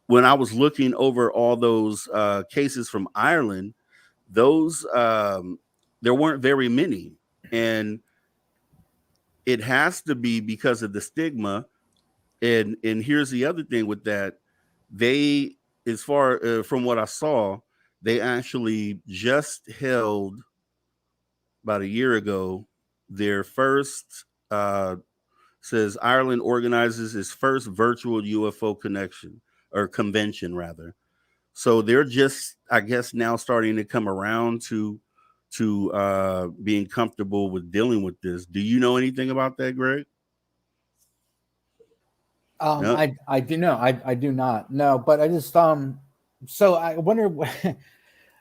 when I was looking over all those cases from Ireland, those there weren't very many. And it has to be because of the stigma. And here's the other thing with that. They, as far from what I saw, they actually just held about a year ago their first, says Ireland organizes its first virtual UFO convention rather. So they're just, I guess, now starting to come around to being comfortable with dealing with this. Do you know anything about that, Greg?
No? I do know. I do not. No, but I just so I wonder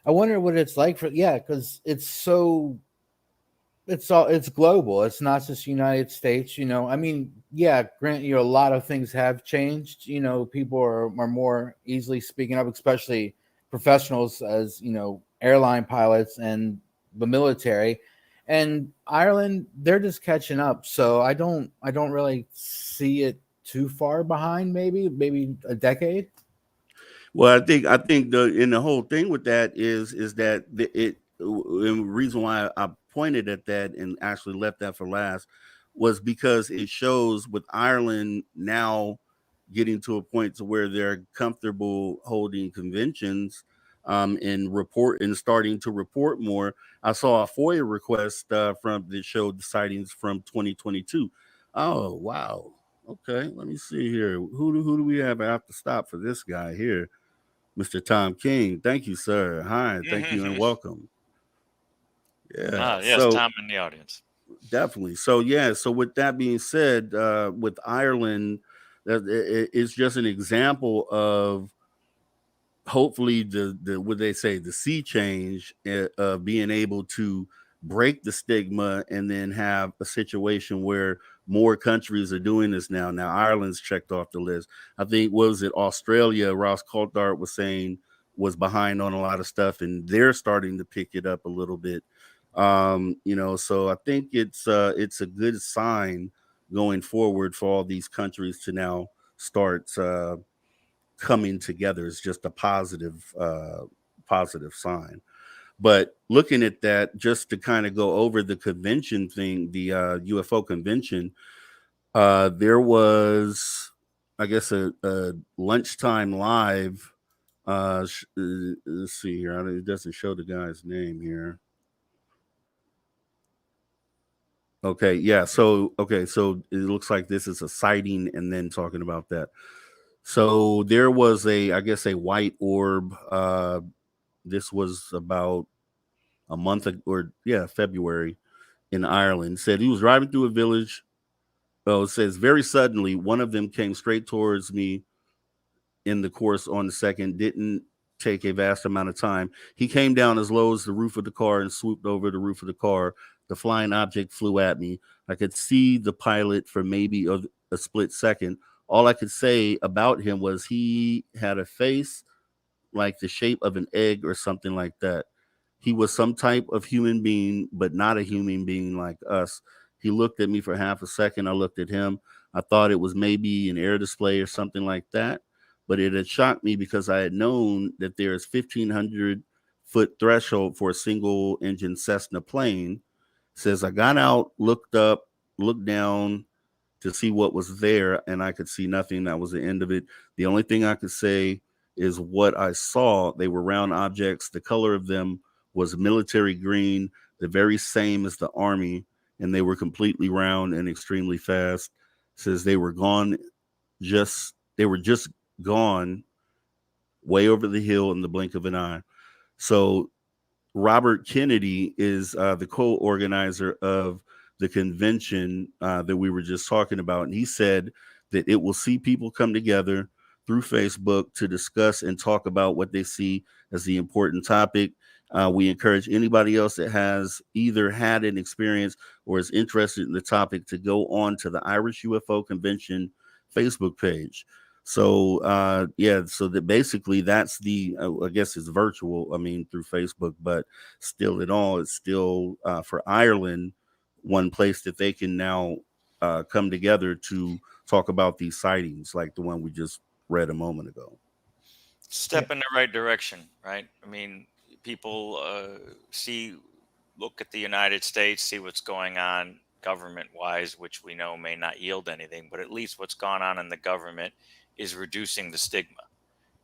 I wonder what it's like because it's global. It's not just United States, I mean, grant a lot of things have changed. People are more easily speaking up, especially professionals as airline pilots and the military. And Ireland, they're just catching up. So I don't really see it too far behind, maybe a decade.
Well, I think the whole thing with that is that and the reason why I pointed at that and actually left that for last was because it shows with Ireland now getting to a point to where they're comfortable holding conventions, and starting to report more. I saw a FOIA request from that showed the sightings from 2022. Oh wow. Okay, let me see here. Who do we have? I have to stop for this guy here. Mr. Tom King. Thank you, sir. Hi, thank you, and welcome. Yeah.
Yes,
So
Tom in the audience.
definitely. So yeah. So with that being said, with Ireland, it's just an example of hopefully the what they say the sea change of being able to break the stigma and then have a situation where more countries are doing this now. Now Ireland's checked off the list. I think what was it Australia? Ross Coulthard was saying was behind on a lot of stuff, and they're starting to pick it up a little bit. So I think it's a good sign going forward for all these countries to now start coming together. Is just a positive sign. But looking at that, just to kind of go over the convention thing, the UFO convention, there was, I guess, a lunchtime live. Let's see here. It doesn't show the guy's name here. Okay, yeah. So it looks like this is a sighting, and then talking about that. So there was I guess, a white orb. This was about a month or yeah, February in Ireland. Said he was driving through a village. Oh, it says very suddenly one of them came straight towards me in the course on the second. Didn't take a vast amount of time. He came down as low as the roof of the car and swooped over the roof of the car. The flying object flew at me. I could see the pilot for maybe a split second. All I could say about him was he had a face like the shape of an egg or something like that. He was some type of human being, but not a human being like us. He looked at me for half a second. I looked at him. I thought it was maybe an air display or something like that. But it had shocked me because I had known that there is 1,500-foot threshold for a single engine Cessna plane. Says I got out, looked up, looked down to see what was there, and I could see nothing. That was the end of it. The only thing I could say is what I saw. They were round objects. The color of them was military green, the very same as the army, and they were completely round and extremely fast. Says they were gone, they were just gone way over the hill in the blink of an eye. So Robert Kennedy is the co-organizer of the convention that we were just talking about, and he said that it will see people come together through Facebook to discuss and talk about what they see as the important topic. We encourage anybody else that has either had an experience or is interested in the topic to go on to the Irish UFO Convention Facebook page. So so that basically that's the I guess it's virtual. I mean through Facebook, but still, in all, it's still for Ireland one place that they can now come together to talk about these sightings, like the one we just read a moment ago.
Step in the right direction, right? I mean, people look at the United States, see what's going on government wise, which we know may not yield anything, but at least what's gone on in the government is reducing the stigma.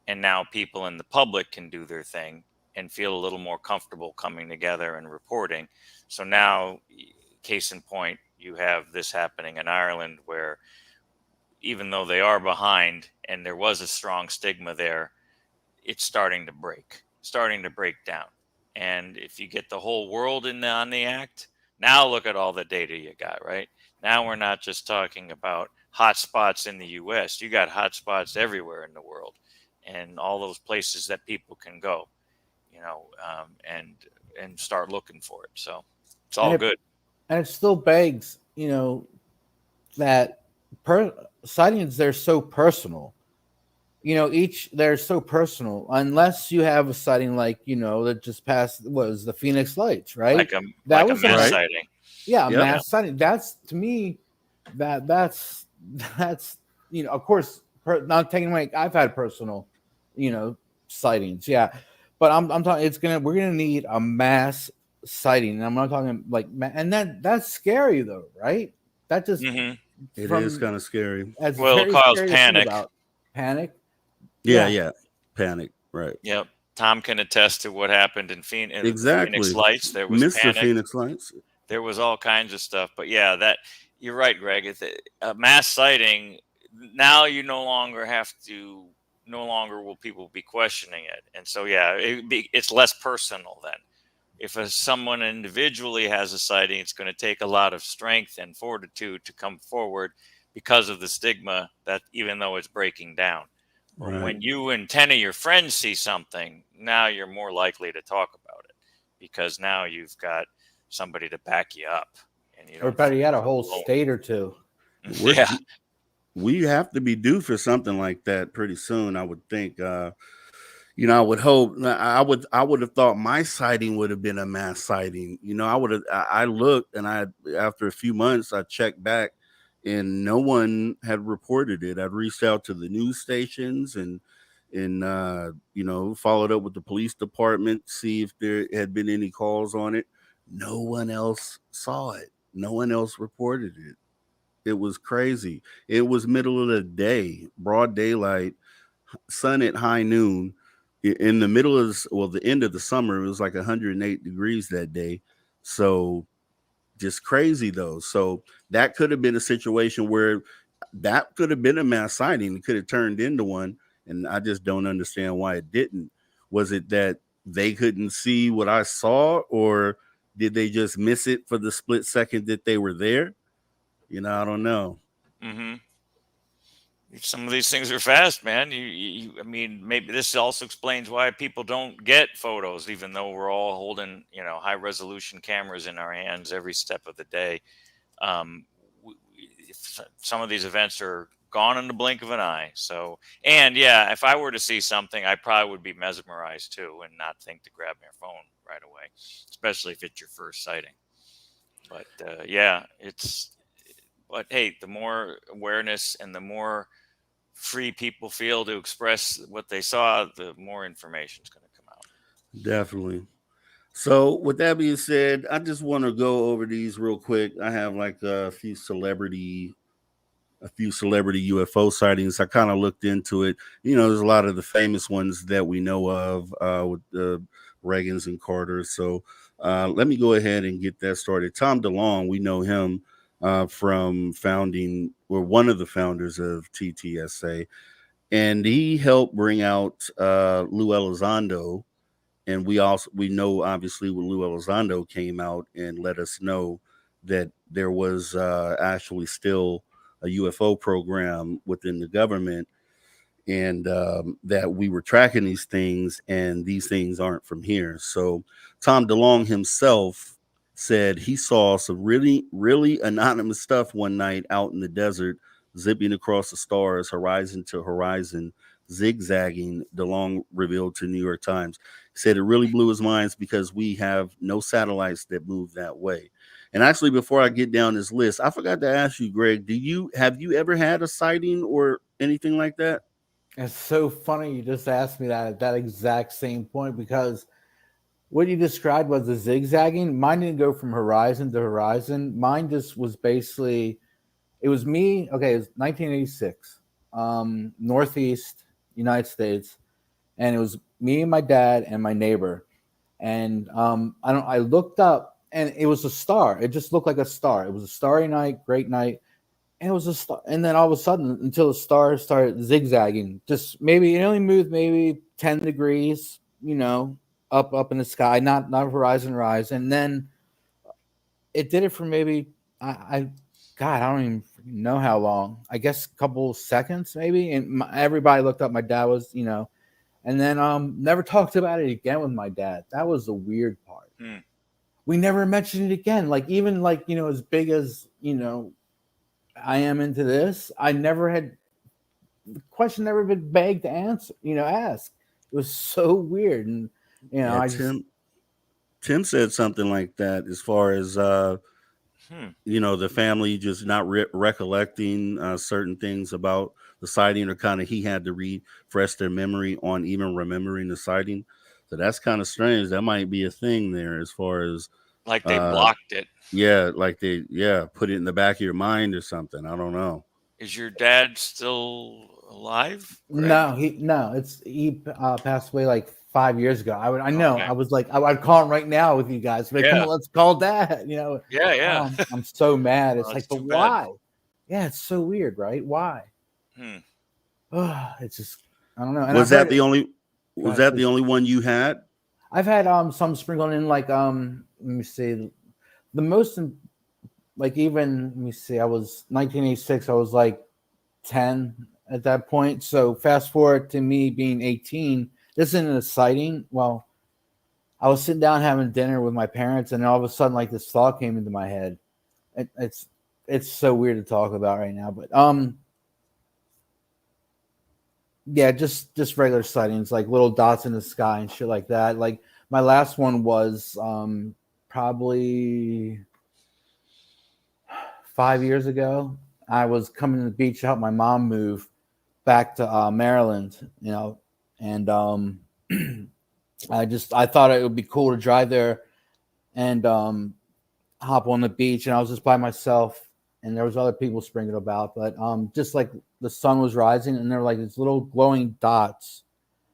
And now people in the public can do their thing and feel a little more comfortable coming together and reporting. So now, case in point, you have this happening in Ireland where even though they are behind and there was a strong stigma there, it's starting to break down. And if you get the whole world on the act, now look at all the data you got, right? Now we're not just talking about hot spots in the US. You got hot spots everywhere in the world and all those places that people can go, and start looking for it. So it's all good.
And it still begs, that sightings, they're so personal. They're so personal, unless you have a sighting like that just passed was the Phoenix Lights, right?
That was a mass sighting.
Yeah, mass sighting. That's, to me, that's of course, not taking away. I've had personal sightings. Yeah, but I'm talking. We're gonna need a mass sighting, and I'm not talking like, and that's scary though, right? That just
Hmm.
It is
from
kind of scary.
that's
Well, it'll
very
cause
scary to think
panic.
about. Panic.
Yeah,
Yeah.
yeah. Panic. Right.
Yep. Tom can attest to what happened in the Phoenix
Exactly.
Lights. There was
Mr.
panic.
Phoenix Lights.
There was all kinds of stuff. But yeah, that you're right, Greg. It's a mass sighting. Now you no longer will people be questioning it, and so yeah, it's less personal then. If someone individually has a sighting, it's going to take a lot of strength and fortitude to come forward because of the stigma that even though it's breaking down. But
Right.
when you and 10 of your friends see something, now you're more likely to talk about it because now you've got somebody to back you up and you
Or
don't
better
feel
yet, a
so
whole
alone.
state or two.
We're
Yeah.
we have to be due for something like that pretty soon, I would think. I would hope. I would have thought my sighting would have been a mass sighting. I would have. I looked, and after a few months, I checked back, and no one had reported it. I'd reached out to the news stations and followed up with the police department, see if there had been any calls on it. No one else saw it. No one else reported it. It was crazy. It was middle of the day, broad daylight, sun at high noon, in the middle of the end of the summer. It was like 108 degrees that day. So just crazy though. So that could have been a situation where that could have been a mass sighting. It could have turned into one, and I just don't understand why it didn't. Was it that they couldn't see what I saw, or did they just miss it for the split second that they were there? I don't know.
Hmm. Some of these things are fast, man. I mean, maybe this also explains why people don't get photos, even though we're all holding, high resolution cameras in our hands every step of the day. Um, some of these events are gone in the blink of an eye. So, and yeah, if I were to see something, I probably would be mesmerized too, and not think to grab my phone right away, especially if it's your first sighting. But yeah, but hey, the more awareness and the more free people feel to express what they saw, the more information is going to come out.
Definitely. So, with that being said, I just want to go over these real quick. I have like a few celebrity UFO sightings. I kind of looked into it. There's a lot of the famous ones that we know of with the Reagans and Carters. So, let me go ahead and get that started. Tom DeLonge, we know him from one of the founders of TTSA, and he helped bring out Lou Elizondo. And we know, obviously, when Lou Elizondo came out and let us know that there was actually still a UFO program within the government, and that we were tracking these things, and these things aren't from here. So Tom DeLonge himself said he saw some really, really anonymous stuff one night out in the desert, zipping across the stars, horizon to horizon, zigzagging. DeLonge revealed to New York Times. He said it really blew his mind because we have no satellites that move that way. And actually, before I get down this list, I forgot to ask you, Greg, have you ever had a sighting or anything like that?
It's so funny you just asked me that at that exact same point, because what you described was the zigzagging. Mine didn't go from horizon to horizon. Mine just was basically, it was me. Okay, it was 1986, Northeast United States, and it was me and my dad and my neighbor. And I looked up, and it was a star. It just looked like a star. It was a starry night, great night, and it was a star. And then all of a sudden, until the star started zigzagging, just maybe it only moved maybe 10 degrees, up in the sky, not horizon. And then it did it for maybe I God, I don't even know how long. I guess a couple seconds maybe. And everybody looked up. My dad was, and then never talked about it again with my dad. That was the weird part.
Hmm.
We never mentioned it again. Like, even like, as big as, I am into this, I never had the question never been begged to answer, ask. It was so weird. And
Yeah,
I just
Tim said something like that, as far as
Hmm.
the family just not recollecting certain things about the sighting, or kind of he had to refresh their memory on even remembering the sighting. So that's kind of strange. That might be a thing there as far as
Like they
uh
blocked it.
yeah, like they put it in the back of your mind or something. I don't know.
Is your dad still alive, Greg?
He passed away like 5 years ago.
Okay.
I was like I'd call him right now with you guys. Like, come
Yeah.
on, let's call Dad. You know,
Yeah, yeah.
I'm so mad. It's
Well,
like,
that's
but
too bad.
why? Yeah, it's so weird, right? Why?
Hmm.
It's just I don't know. And
Was
I've heard
that
it.
the only
Go
was
ahead,
that the
please.
only one you had?
I've had some sprinkled in like let me see, the most like even let me see, I was 1986. I was like 10 at that point. So fast forward to me being 18. This isn't a sighting. Well, I was sitting down having dinner with my parents, and all of a sudden, like this thought came into my head. It's so weird to talk about right now, but yeah, just regular sightings, like little dots in the sky and shit like that. Like my last one was probably 5 years ago. I was coming to the beach to help my mom move back to Maryland, you know, and I thought it would be cool to drive there and hop on the beach, and I was just by myself, and there was other people sprinkled about, but just like the sun was rising, and there were like these little glowing dots,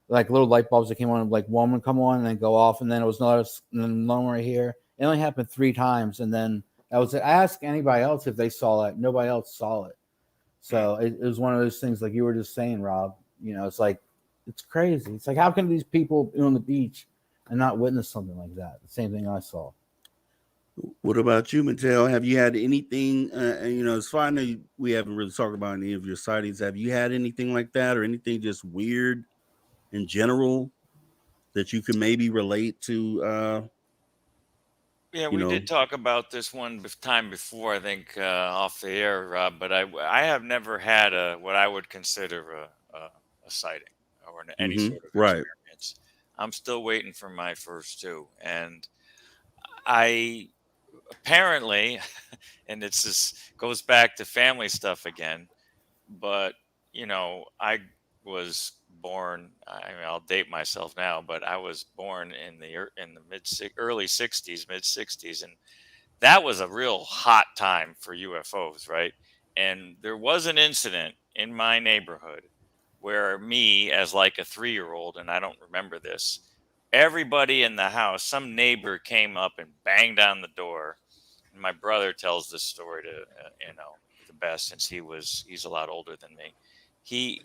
like little light bulbs that came on, like one would come on and then go off, and then it was another, and then one right here. It only happened 3 times, and then that was it. I asked anybody else if they saw it. Nobody else saw it. So it was one of those things, like you were just saying, Rob. You know, it's like it's crazy. It's like, how can these people be on the beach and not witness something like that? The same thing I saw.
What about you, Mattel? Have you had anything? As far as I know, we haven't really talked about any of your sightings. Have you had anything like that, or anything just weird in general that you can maybe relate to?
Yeah,
You
we
know,
did talk about this one time before, I think, off the air, Rob. But I have never had what I would consider a sighting or any sort of
right.
experience. I'm still waiting for my first two, and I apparently, and it's just goes back to family stuff again. But I was born. I mean, I'll date myself now, but I was born in the early '60s, mid '60s, and that was a real hot time for UFOs, right? And there was an incident in my neighborhood where me, as like a 3-year-old, and I don't remember this, everybody in the house, some neighbor came up and banged on the door. And my brother tells this story to, the best, since he's a lot older than me.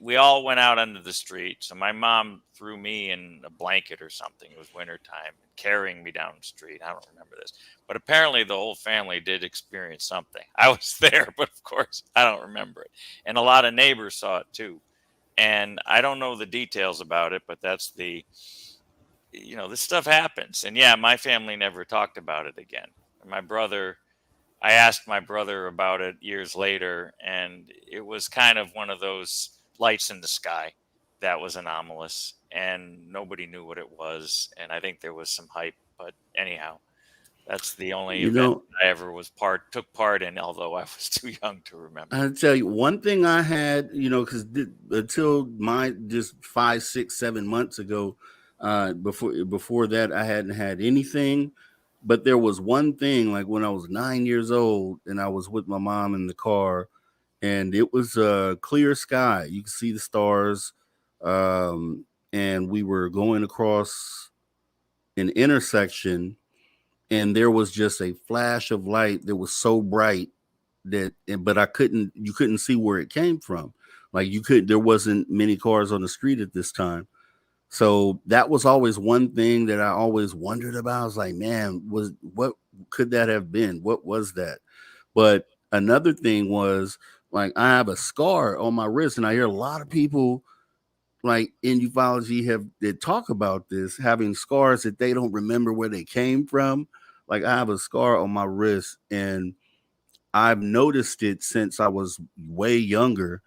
We all went out onto the street. So my mom threw me in a blanket or something. It was wintertime, carrying me down the street. I don't remember this, but apparently the whole family did experience something. I was there, but of course I don't remember it. And a lot of neighbors saw it too. And I don't know the details about it, but that's this stuff happens. And yeah, my family never talked about it again. My brother, I asked my brother about it years later, and it was kind of one of those lights in the sky that was anomalous, and nobody knew what it was. And I think there was some hype, but anyhow, that's the only
You
event
know,
I ever took part in, although I was too young to remember.
I'll tell you one thing I had, because until my just 5, 6, 7 months ago, before that, I hadn't had anything. But there was one thing, like when I was 9 years old, and I was with my mom in the car, and it was a clear sky. You could see the stars, and we were going across an intersection, and there was just a flash of light that was so bright but you couldn't see where it came from. Like there wasn't many cars on the street at this time. So that was always one thing that I always wondered about. I was like, man, what could that have been? What was that? But another thing was, like, I have a scar on my wrist, and I hear a lot of people like in ufology that talk about this, having scars that they don't remember where they came from. Like, I have a scar on my wrist, and I've noticed it since I was way younger,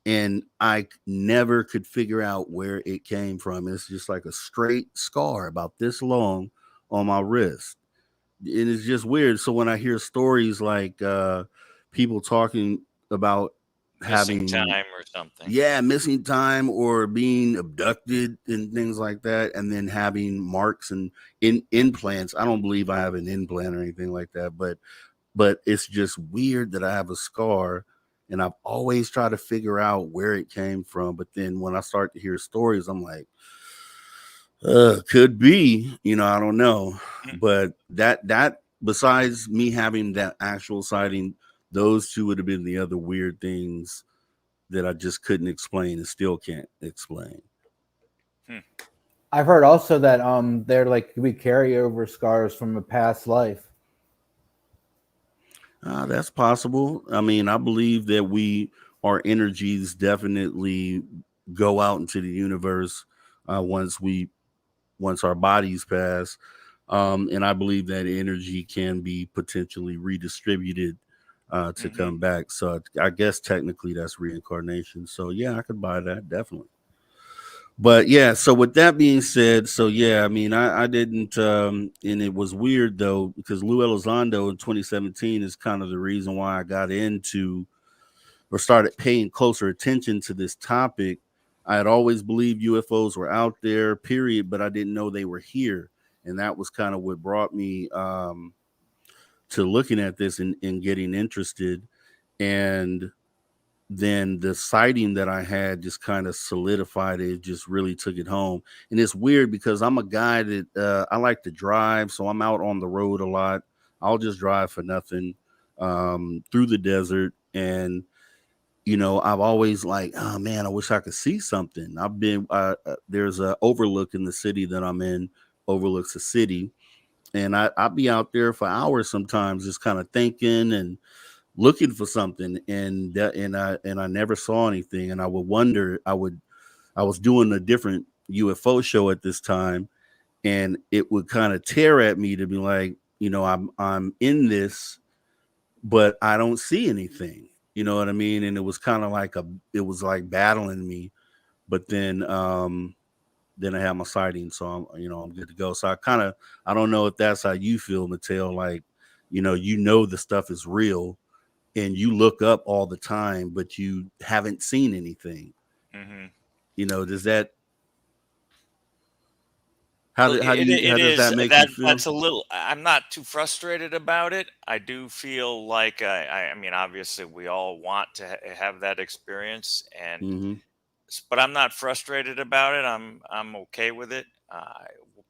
and I never could figure out where it came from. It's just like a straight scar about this long on my wrist. And it's just weird. So when I hear stories like people talking about
missing
having
time or something.
missing time or being abducted and things like that, and then having marks and implants. I don't believe I have an implant or anything like that, but it's just weird that I have a scar, and I've always tried to figure out where it came from. But then when I start to hear stories, I'm like, could be, I don't know. But that besides me having that actual sighting, those two would have been the other weird things that I just couldn't explain and still can't explain.
I've heard also that they're like we carry over scars from a past life.
That's possible. I mean, I believe that our energies definitely go out into the universe once our bodies pass, and I believe that energy can be potentially redistributed to come back. So I guess technically that's reincarnation. So yeah, I could buy that definitely. But yeah, so with that being said, so yeah, I mean, I didn't, and it was weird though, because Lou Elizondo in 2017 is kind of the reason why I got into or started paying closer attention to this topic. I had always believed UFOs were out there, period, but I didn't know they were here. And that was kind of what brought me to looking at this and getting interested. And then the sighting that I had just kind of solidified it, just really took it home. And it's weird because I'm a guy that I like to drive, so I'm out on the road a lot. I'll just drive for nothing through the desert. And I've always like, oh man, I wish I could see something. I've been there's a overlook in the city that I'm in, overlooks the city, and I'll be out there for hours sometimes, just kind of thinking and looking for something, and I never saw anything. And I would wonder, I was doing a different UFO show at this time, and it would kind of tear at me to be like, I'm in this, but I don't see anything. You know what I mean? And it was kind of like it was like battling me. But then I have my sighting, so I'm good to go. So I don't know if that's how you feel, Mateo. Like, the stuff is real, and you look up all the time, but you haven't seen anything. Does that? How does that make you feel?
That's a little. I'm not too frustrated about it. I do feel like I mean, obviously, we all want to have that experience, but I'm not frustrated about it. I'm okay with it.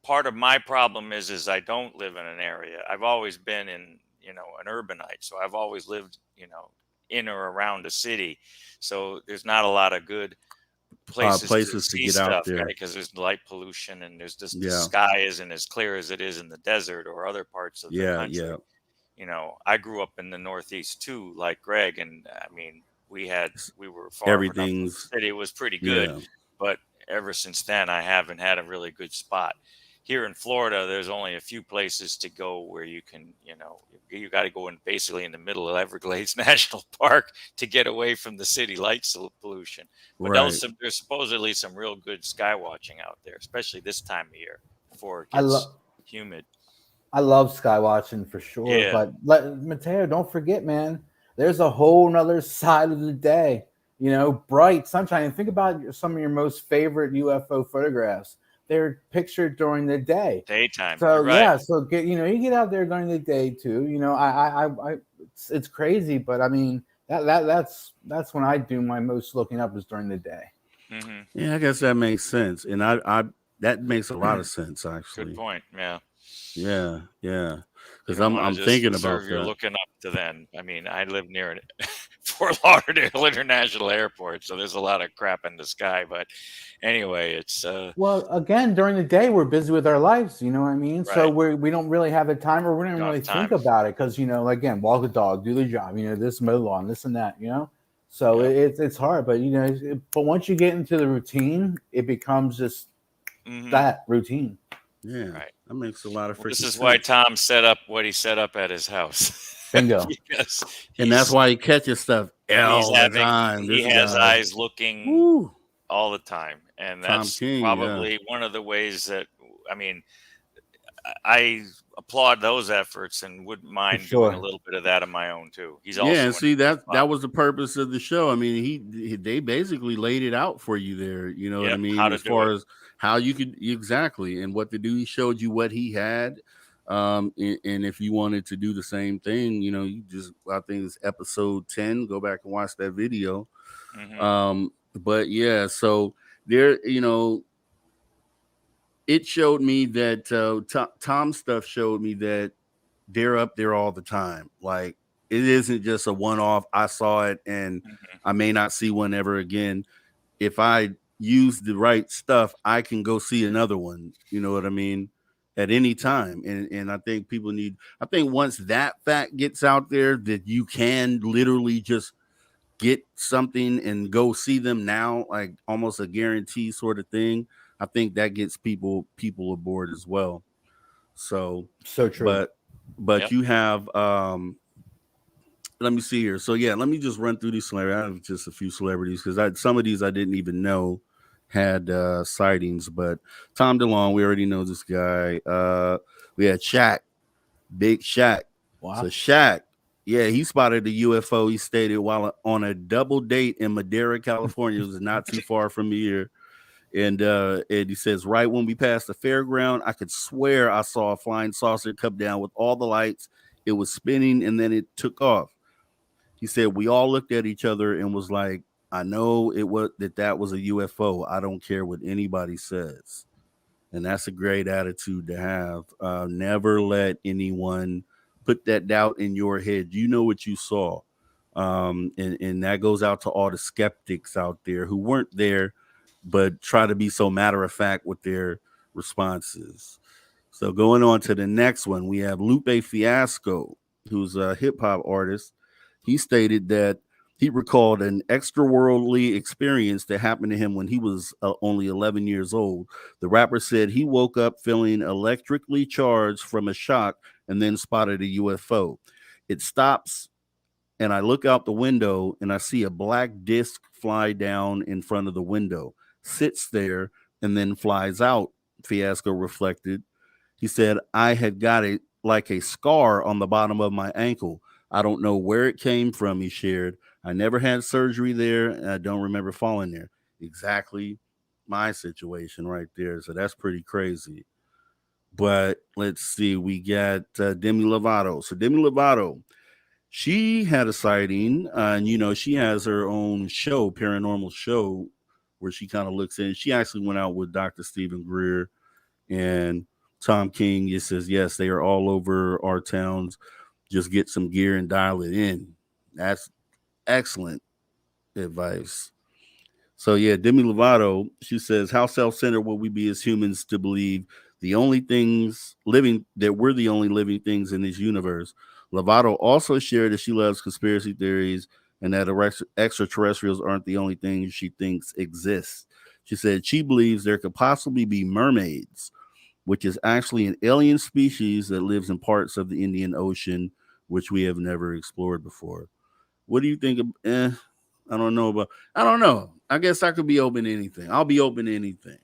Part of my problem is I don't live in an area. I've always been in an urbanite, so I've always lived in or around a city. So there's not a lot of good places to
to
see
get out
stuff,
there,
because there's light pollution, and there's just the
yeah,
sky isn't as clear as it is in the desert or other parts of the country. I grew up in the Northeast too, like Greg, and I mean, we were far enough from the
everything's
city. It was pretty good, but ever since then, I haven't had a really good spot. Here in Florida, there's only a few places to go where you can, you got to go in basically in the middle of Everglades National Park to get away from the city light pollution. But
right.
there's supposedly some real good sky watching out there, especially this time of year before it
I
gets
love
humid.
I love sky watching for sure.
Yeah.
But Mateo, don't forget, man, there's a whole nother side of the day. Bright sunshine. And think about some of your most favorite UFO photographs. They're pictured during the day.
Daytime.
So
You're right.
yeah, so you get out there during the day too. It's crazy, but I mean that's when I do my most looking up is during the day.
Yeah, I guess that makes sense, and I that makes a lot of sense actually.
Good point. Yeah.
Yeah. Because
You don't want
I'm
to just
thinking about
reserve your
that.
looking up to then. I mean, I live near it, Fort Lauderdale International Airport, so there's a lot of crap in the sky. But anyway, it's
well, again, during the day we're busy with our lives. You know what I mean?
Right.
So we don't really have the time, or we don't really
time.
think about it because again, walk the dog, do the job. This mow lawn, this and that. So it's hard, but but once you get into the routine, it becomes just that routine.
Yeah, right. That makes a lot of freaking sense.
This is why Tom set up what he set up at his house.
Bingo.
And that's why he catches stuff all the time.
He has eyes looking all the time. And that's probably one of the ways that, I mean, I applaud those efforts and wouldn't
For
mind doing a
sure.
little bit of that of my own too. He's
Yeah,
also
and
an
see that
spot.
was the purpose of the show. I mean, they basically laid it out for you there. You know what I
Yep, how
mean,
to
as
do
far
it.
as how you could exactly and what to do. He showed you what he had, and if you wanted to do the same thing, you know, you just I think it's episode 10. Go back and watch that video.
Hmm.
But yeah, so there, you know, it showed me that Tom stuff showed me that they're up there all the time. Like it isn't just a one off. I saw it and
Hmm.
I may not see one ever again. If I use the right stuff, I can go see another one. You know what I mean? At any time. And I think people need I think once that fact gets out there that you can literally just get something and go see them now, like almost a guarantee sort of thing. I think that gets people aboard as well. So,
So true.
but but
Yep.
you have let me see here. So yeah, let me just run through these celebrities. I have just a few celebrities because I some of these I didn't even know had sightings. But Tom DeLonge, we already know this guy. We had Shaq, Big Shaq. So
Wow.
Shaq, yeah, he spotted a UFO. He stated while on a double date in Madera, California. It was not too far from here. And he says, right when we passed the fairground, I could swear I saw a flying saucer come down with all the lights. It was spinning and then it took off. He said we all looked at each other and was like, I know it was that was a UFO. I don't care what anybody says. And that's a great attitude to have. Never let anyone put that doubt in your head. You know what you saw. And that goes out to all the skeptics out there who weren't there, but try to be so matter of fact with their responses. So going on to the next one, we have Lupe Fiasco, who's a hip hop artist. He stated that he recalled an extraworldly experience that happened to him when he was only 11 years old. The rapper said he woke up feeling electrically charged from a shock and then spotted a UFO. It stops, and I look out the window and I see a black disc fly down in front of the window, sits there, and then flies out. Fiasco reflected. He said, I had got it like a scar on the bottom of my ankle. I don't know where it came from, he shared. I never had surgery there, and I don't remember falling there. Exactly my situation right there. So that's pretty crazy. But let's see, we got Demi Lovato. So Demi Lovato, she had a sighting, and you know she has her own show, paranormal show, where she kind of looks in. She actually went out with Dr. Stephen Greer and Tom King. It says yes, they are all over our towns. Just get some gear and dial it in. That's excellent advice. So yeah, Demi Lovato, she says, how self-centered will we be as humans to believe the only things living that we're the only living things in this universe? Lovato also shared that she loves conspiracy theories and that extraterrestrials aren't the only things she thinks exist. She said she believes there could possibly be mermaids, which is actually an alien species that lives in parts of the Indian Ocean, which we have never explored before. What do you think of I don't know about I don't know. I guess I could be open to anything. I'll be open to anything.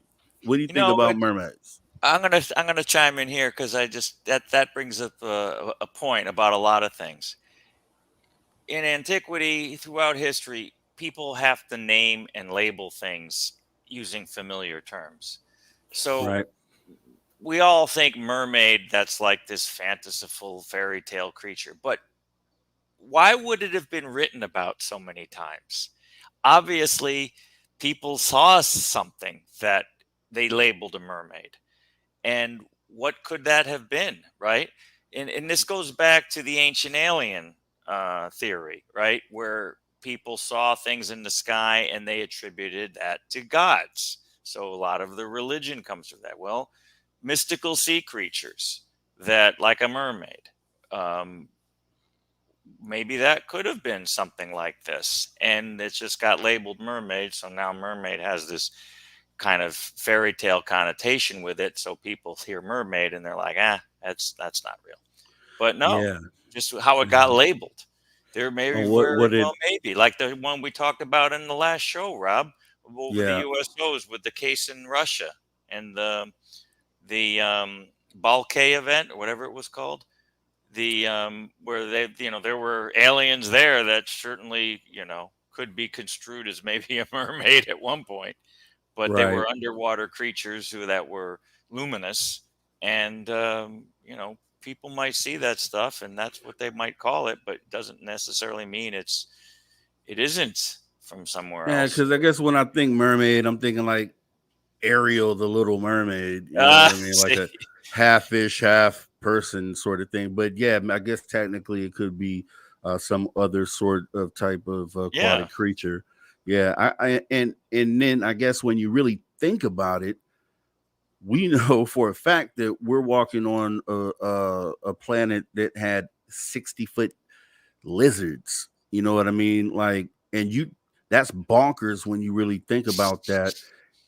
What do you
You
think
know,
about mermaids?
I'm gonna chime in here because I just that brings up a point about a lot of things in antiquity throughout history. People have to name and label things using familiar terms. So
Right.
we all think mermaid, that's like this fanciful fairy tale creature, but why would it have been written about so many times? Obviously, people saw something that they labeled a mermaid. And what could that have been, right? And this goes back to the ancient alien theory, right? Where people saw things in the sky and they attributed that to gods. So a lot of the religion comes from that. Well, mystical sea creatures that, like a mermaid, um, maybe that could have been something like this. And it just got labeled mermaid. So now mermaid has this kind of fairy tale connotation with it. So people hear mermaid and they're like, that's not real. But no,
Yeah.
just how it got
Yeah.
labeled. There may
Oh,
very
what it
well maybe like the one we talked about in the last show, Rob, over the
yeah.
USOs with the case in Russia and the Balkay event or whatever it was called. The where they, there were aliens there that certainly, could be construed as maybe a mermaid at one point, but they
Right.
were underwater creatures that were luminous, and people might see that stuff, and that's what they might call it, but it doesn't necessarily mean it isn't from somewhere
Yeah,
else.
because I guess when I think mermaid, I'm thinking like Ariel, the Little Mermaid. You know what I mean? Like
See,
a half fish, half person sort of thing. But yeah, I guess technically it could be some other sort of type of
yeah,
aquatic creature. Yeah, and then I guess when you really think about it, we know for a fact that we're walking on a planet that had 60-foot lizards. You know what I mean? Like, and that's bonkers when you really think about that.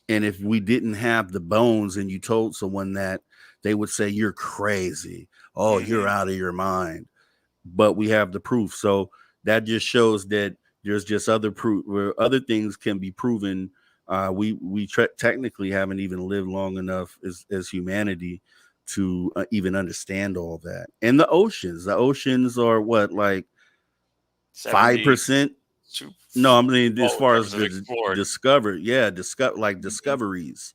And if we didn't have the bones and you told someone that, they would say, you're crazy. Oh, you're
hmm
out of your mind. But we have the proof. So that just shows that there's just other proof where other things can be proven. We technically haven't even lived long enough as humanity to even understand all that. And the oceans are what, like
72
5%? No, I mean as far as
volumes of
the
explored.
discovered, yeah, like
hmm
discoveries.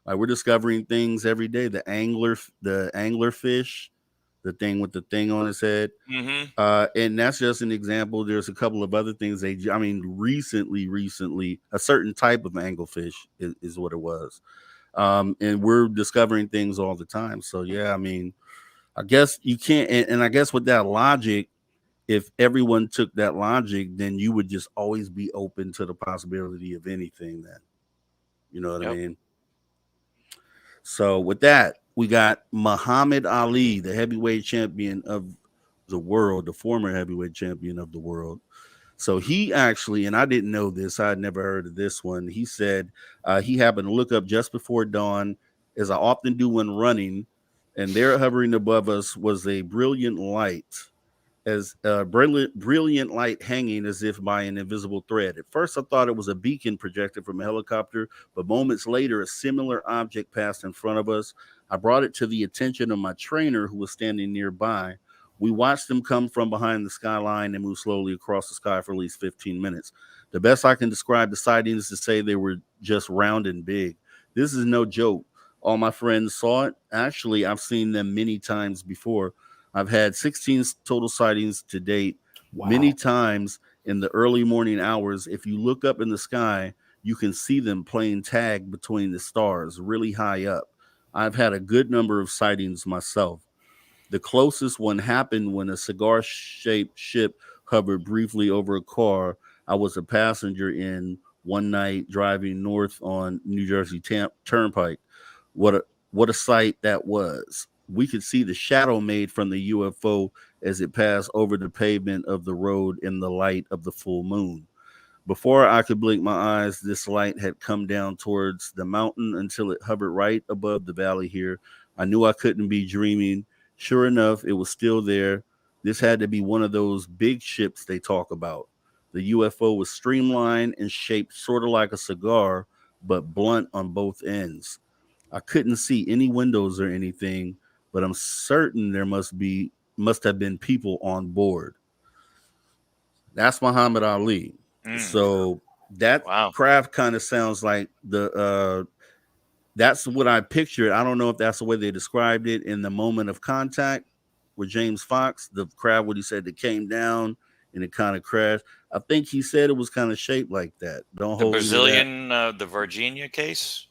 Like we're discovering things every day. The anglerfish, the thing with the thing on its head.
hmm
And that's just an example. There's a couple of other things I mean, recently, a certain type of anglefish is what it was. And we're discovering things all the time. So yeah, I mean, I guess you can't, and I guess with that logic, if everyone took that logic, then you would just always be open to the possibility of anything. Then, you know what I
Yep.
mean? So with that, we got Muhammad Ali, the heavyweight champion of the world, the former heavyweight champion of the world. So he actually, and I didn't know this, I had never heard of this one. He said he happened to look up just before dawn, as I often do when running, and there hovering above us was a brilliant light, as brilliant light hanging as if by an invisible thread. At first, I thought it was a beacon projected from a helicopter, but moments later, a similar object passed in front of us. I brought it to the attention of my trainer, who was standing nearby. We watched them come from behind the skyline and move slowly across the sky for at least 15 minutes. The best I can describe the sighting is to say they were just round and big. This is no joke. All my friends saw it. Actually, I've seen them many times before. I've had 16 total sightings to date. Many
Wow.
times in the early morning hours, if you look up in the sky, you can see them playing tag between the stars really high up. I've had a good number of sightings myself. The closest one happened when a cigar shaped ship hovered briefly over a car I was a passenger in one night driving north on New Jersey Turnpike. What a sight that was. We could see the shadow made from the UFO as it passed over the pavement of the road in the light of the full moon. Before I could blink my eyes, this light had come down towards the mountain until it hovered right above the valley here. I knew I couldn't be dreaming. Sure enough, it was still there. This had to be one of those big ships they talk about. The UFO was streamlined and shaped sort of like a cigar, but blunt on both ends. I couldn't see any windows or anything, but I'm certain there must have been people on board. That's Muhammad Ali.
Mm.
So that
Wow.
craft kind of sounds like the that's what I pictured. I don't know if that's the way they described it in the moment of contact with James Fox, the crab what he said that came down and it kind of crashed. I think he said it was kind of shaped like that. Don't
The
hold me to that.
Brazilian, the Virginia case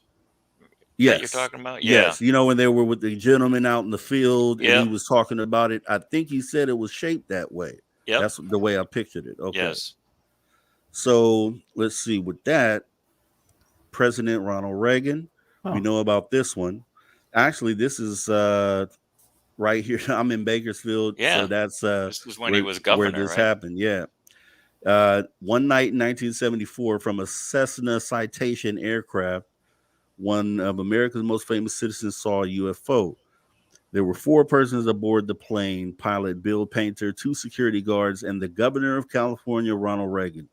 that you're
Yes.
talking about? Yeah.
Yes. You know, when they were with the gentleman out in the field and he
Yep.
was talking about it, I think he said it was shaped that way.
Yep.
That's the way I pictured it. Okay.
Yes.
So let's see. With that, President Ronald Reagan, we
Huh.
know about this one. Actually, this is right here. I'm in Bakersfield, so
Yeah.
that's
This was when he
where
was
where
governor,
this
right?
happened. Yeah. One night in 1974, from a Cessna Citation aircraft, one of America's most famous citizens saw a UFO. There were four persons aboard the plane: pilot Bill Painter, two security guards, and the governor of California, Ronald Reagan.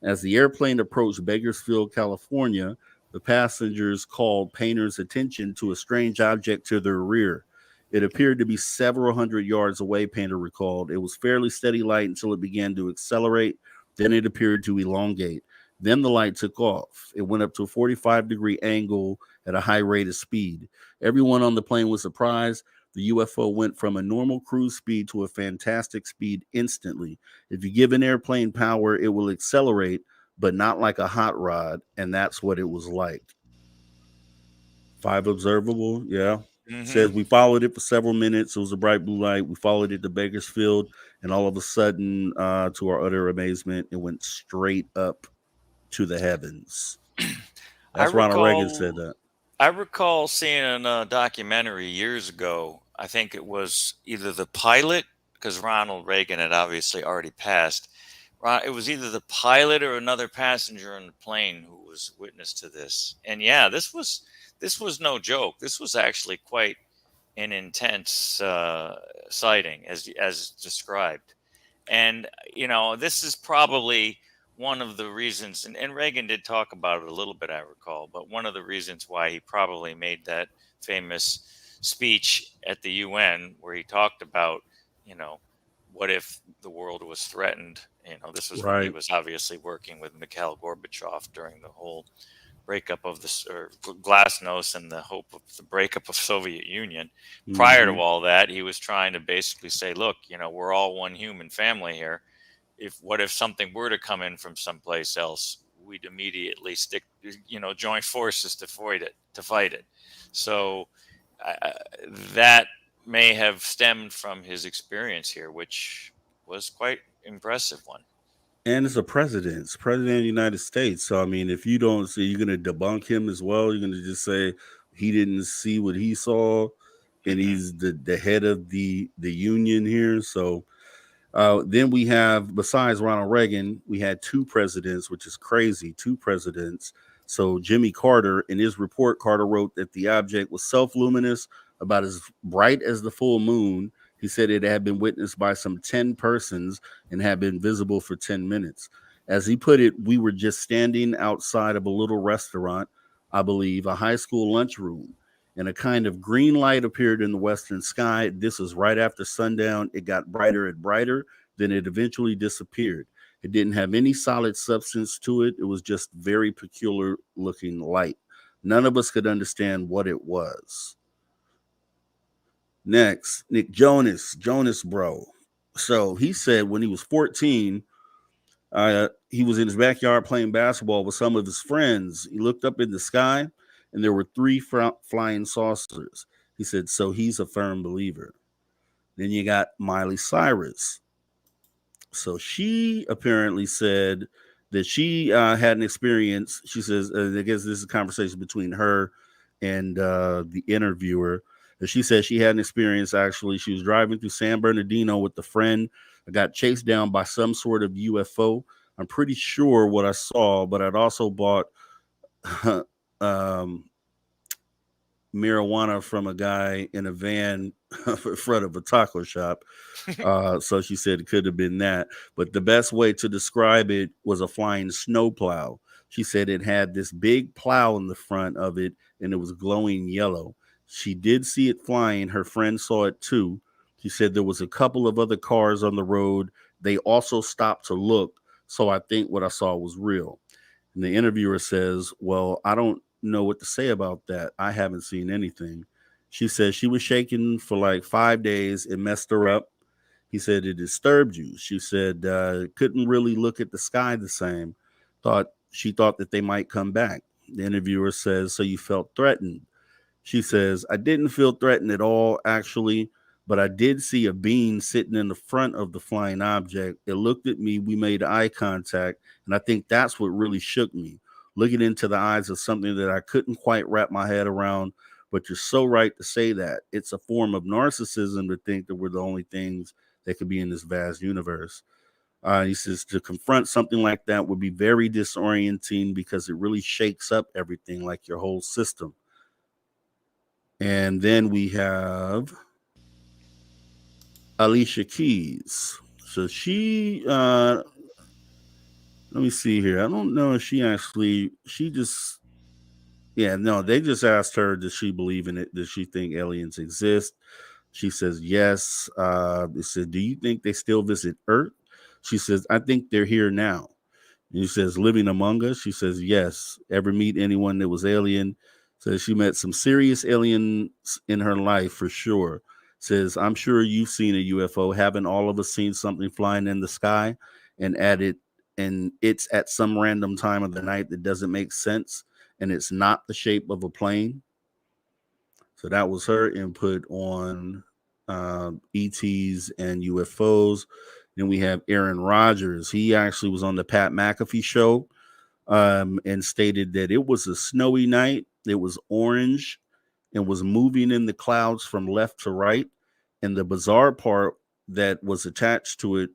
As the airplane approached Bakersfield, California, the passengers called Painter's attention to a strange object to their rear. It appeared to be several hundred yards away, Painter recalled. It was fairly steady light until it began to accelerate. Then it appeared to elongate. Then the light took off. It went up to a 45-degree angle at a high rate of speed. Everyone on the plane was surprised. The UFO went from a normal cruise speed to a fantastic speed instantly. If you give an airplane power, it will accelerate, but not like a hot rod, and that's what it was like. 5 observable, yeah. Says
Mm-hmm.
we followed it for several minutes. It was a bright blue light. We followed it to Bakersfield, and all of a sudden, to our utter amazement, it went straight up to the heavens.
I
That's Ronald Reagan said
recall
that.
I recall seeing in a documentary years ago. I think it was either the pilot, because Ronald Reagan had obviously already passed. It was either the pilot or another passenger on the plane who was witness to this. And yeah, this was no joke. This was actually quite an intense sighting, as described. And this is probably one of the reasons, and Reagan did talk about it a little bit, I recall, but one of the reasons why he probably made that famous speech at the UN where he talked about, you know, what if the world was threatened. This was when he
Right.
was obviously working with Mikhail Gorbachev during the whole breakup of the or glasnost and the hope of the breakup of Soviet Union. Prior to
Hmm.
all that, he was trying to basically say, look, we're all one human family here. What if something were to come in from someplace else, we'd immediately join forces to fight it. So I, that may have stemmed from his experience here, which was quite impressive one.
And it's a president. It's president of the United States. So I mean, if you don't see, you're going to debunk him as well. You're going to just say he didn't see what he saw, and
Hmm.
he's the head of the union here. So then we have, besides Ronald Reagan, we had 2 presidents, which is crazy. 2 presidents. So Jimmy Carter, in his report, Carter wrote that the object was self-luminous, about as bright as the full moon. He said it had been witnessed by some 10 persons and had been visible for 10 minutes. As he put it, we were just standing outside of a little restaurant, I believe, a high school lunchroom, and a kind of green light appeared in the western sky. This was right after sundown. It got brighter and brighter, then it eventually disappeared. It didn't have any solid substance to it. It was just very peculiar looking light. None of us could understand what it was. Next, Nick Jonas bro. So he said when he was 14, he was in his backyard playing basketball with some of his friends. He looked up in the sky, and there were 3 flying saucers. He said, so he's a firm believer. Then you got Miley Cyrus. So she apparently said that she had an experience. She says, I guess this is a conversation between her and the interviewer. And she said she had an experience. Actually, she was driving through San Bernardino with a friend. I got chased down by some sort of UFO. I'm pretty sure what I saw, but I'd also bought um, marijuana from a guy in a van in front of a taco shop. So she said it could have been that. But the best way to describe it was a flying snowplow. She said it had this big plow in the front of it and it was glowing yellow. She did see it flying. Her friend saw it too. She said there was a couple of other cars on the road. They also stopped to look. So I think what I saw was real. And the interviewer says, well, I don't know what to say about that. I haven't seen anything. She says she was shaking for like 5 days. It messed her up. He said it disturbed you. She said couldn't really look at the sky the same. She thought that they might come back. The interviewer says, so you felt threatened? She says, I didn't feel threatened at all, actually, but I did see a being sitting in the front of the flying object. It looked at me. We made eye contact. And I think that's what really shook me. Looking into the eyes of something that I couldn't quite wrap my head around. But you're so right to say that. It's a form of narcissism to think that we're the only things that could be in this vast universe. He says to confront something like that would be very disorienting because it really shakes up everything, like your whole system. And then we have Alicia Keys. So let me see here. I don't know if she just, yeah, no, they just asked her, does she believe in it? Does she think aliens exist? She says, yes. It said, do you think they still visit Earth? She says, I think they're here now. And he says, living among us? She says, yes. Ever meet anyone that was alien? Says she met some serious aliens in her life for sure. Says, I'm sure you've seen a UFO. Haven't all of us seen something flying in the sky and it's at some random time of the night that doesn't make sense and it's not the shape of a plane? So that was her input on ETs and UFOs. Then we have Aaron Rodgers. He actually was on the Pat McAfee show and stated that it was a snowy night. It was orange and was moving in the clouds from left to right. And the bizarre part that was attached to it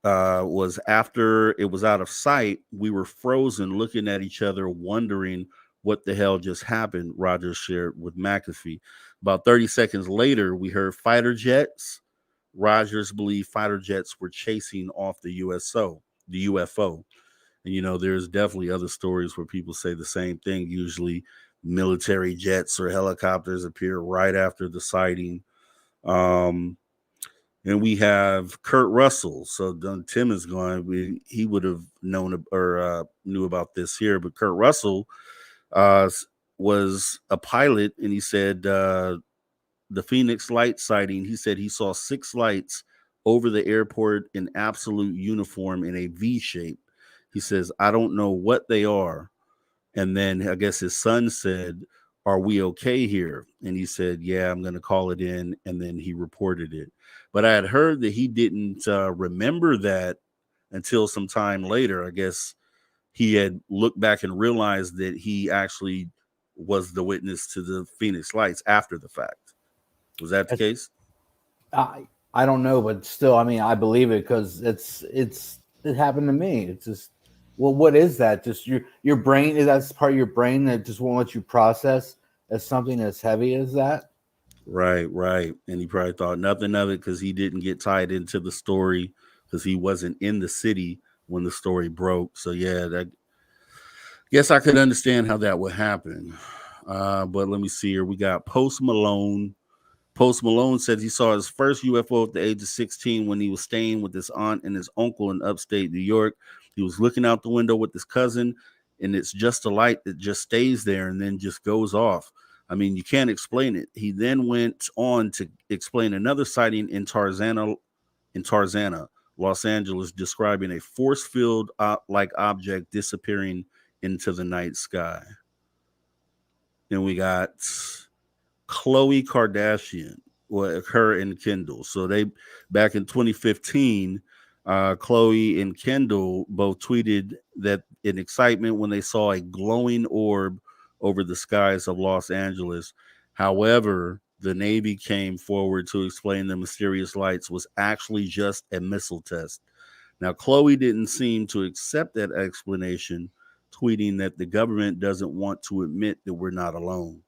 was after it was out of sight, we were frozen looking at each other, wondering what the hell just happened, Rogers shared with McAfee. About 30 seconds later, we heard fighter jets. Rogers believed fighter jets were chasing off the UFO. And, there's definitely other stories where people say the same thing. Usually military jets or helicopters appear right after the sighting. And we have Kurt Russell. So Tim is going. He would have known or knew about this here. But Kurt Russell was a pilot, and he said the Phoenix Light sighting. He said he saw 6 lights over the airport in absolute uniform in a V shape. He says, I don't know what they are. And then I guess his son said, are we okay here? And he said, yeah, I'm going to call it in. And then he reported it. But I had heard that he didn't remember that until some time later. I guess he had looked back and realized that he actually was the witness to the Phoenix Lights after the fact. Was that the case?
I don't know, but still, I mean, I believe it because it happened to me. It's just, well, what is that? Just your brain, is that part of your brain that just won't let you process as something as heavy as that?
Right. And he probably thought nothing of it because he didn't get tied into the story because he wasn't in the city when the story broke. So yeah, that guess I could understand how that would happen. But let me see here. We got Post Malone. Post Malone said he saw his first UFO at the age of 16 when he was staying with his aunt and his uncle in upstate New York. He was looking out the window with his cousin, and it's just a light that just stays there and then just goes off. I mean, you can't explain it. He then went on to explain another sighting in Tarzana, Los Angeles, describing a force field like object disappearing into the night sky. Then we got Khloe Kardashian, her and Kendall. So they back in 2015, Khloe and Kendall both tweeted that in excitement when they saw a glowing orb over the skies of Los Angeles. However, the Navy came forward to explain the mysterious lights was actually just a missile test. Now, Khloe didn't seem to accept that explanation, tweeting that the government doesn't want to admit that we're not alone.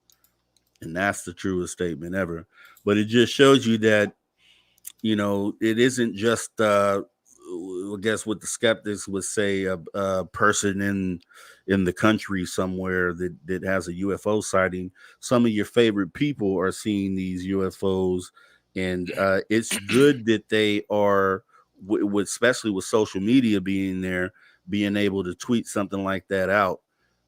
And that's the truest statement ever. But it just shows you that, it isn't just, I guess what the skeptics would say, a person in the country somewhere that has a UFO sighting. Some of your favorite people are seeing these UFOs. And it's good that they are, especially with social media being there, being able to tweet something like that out.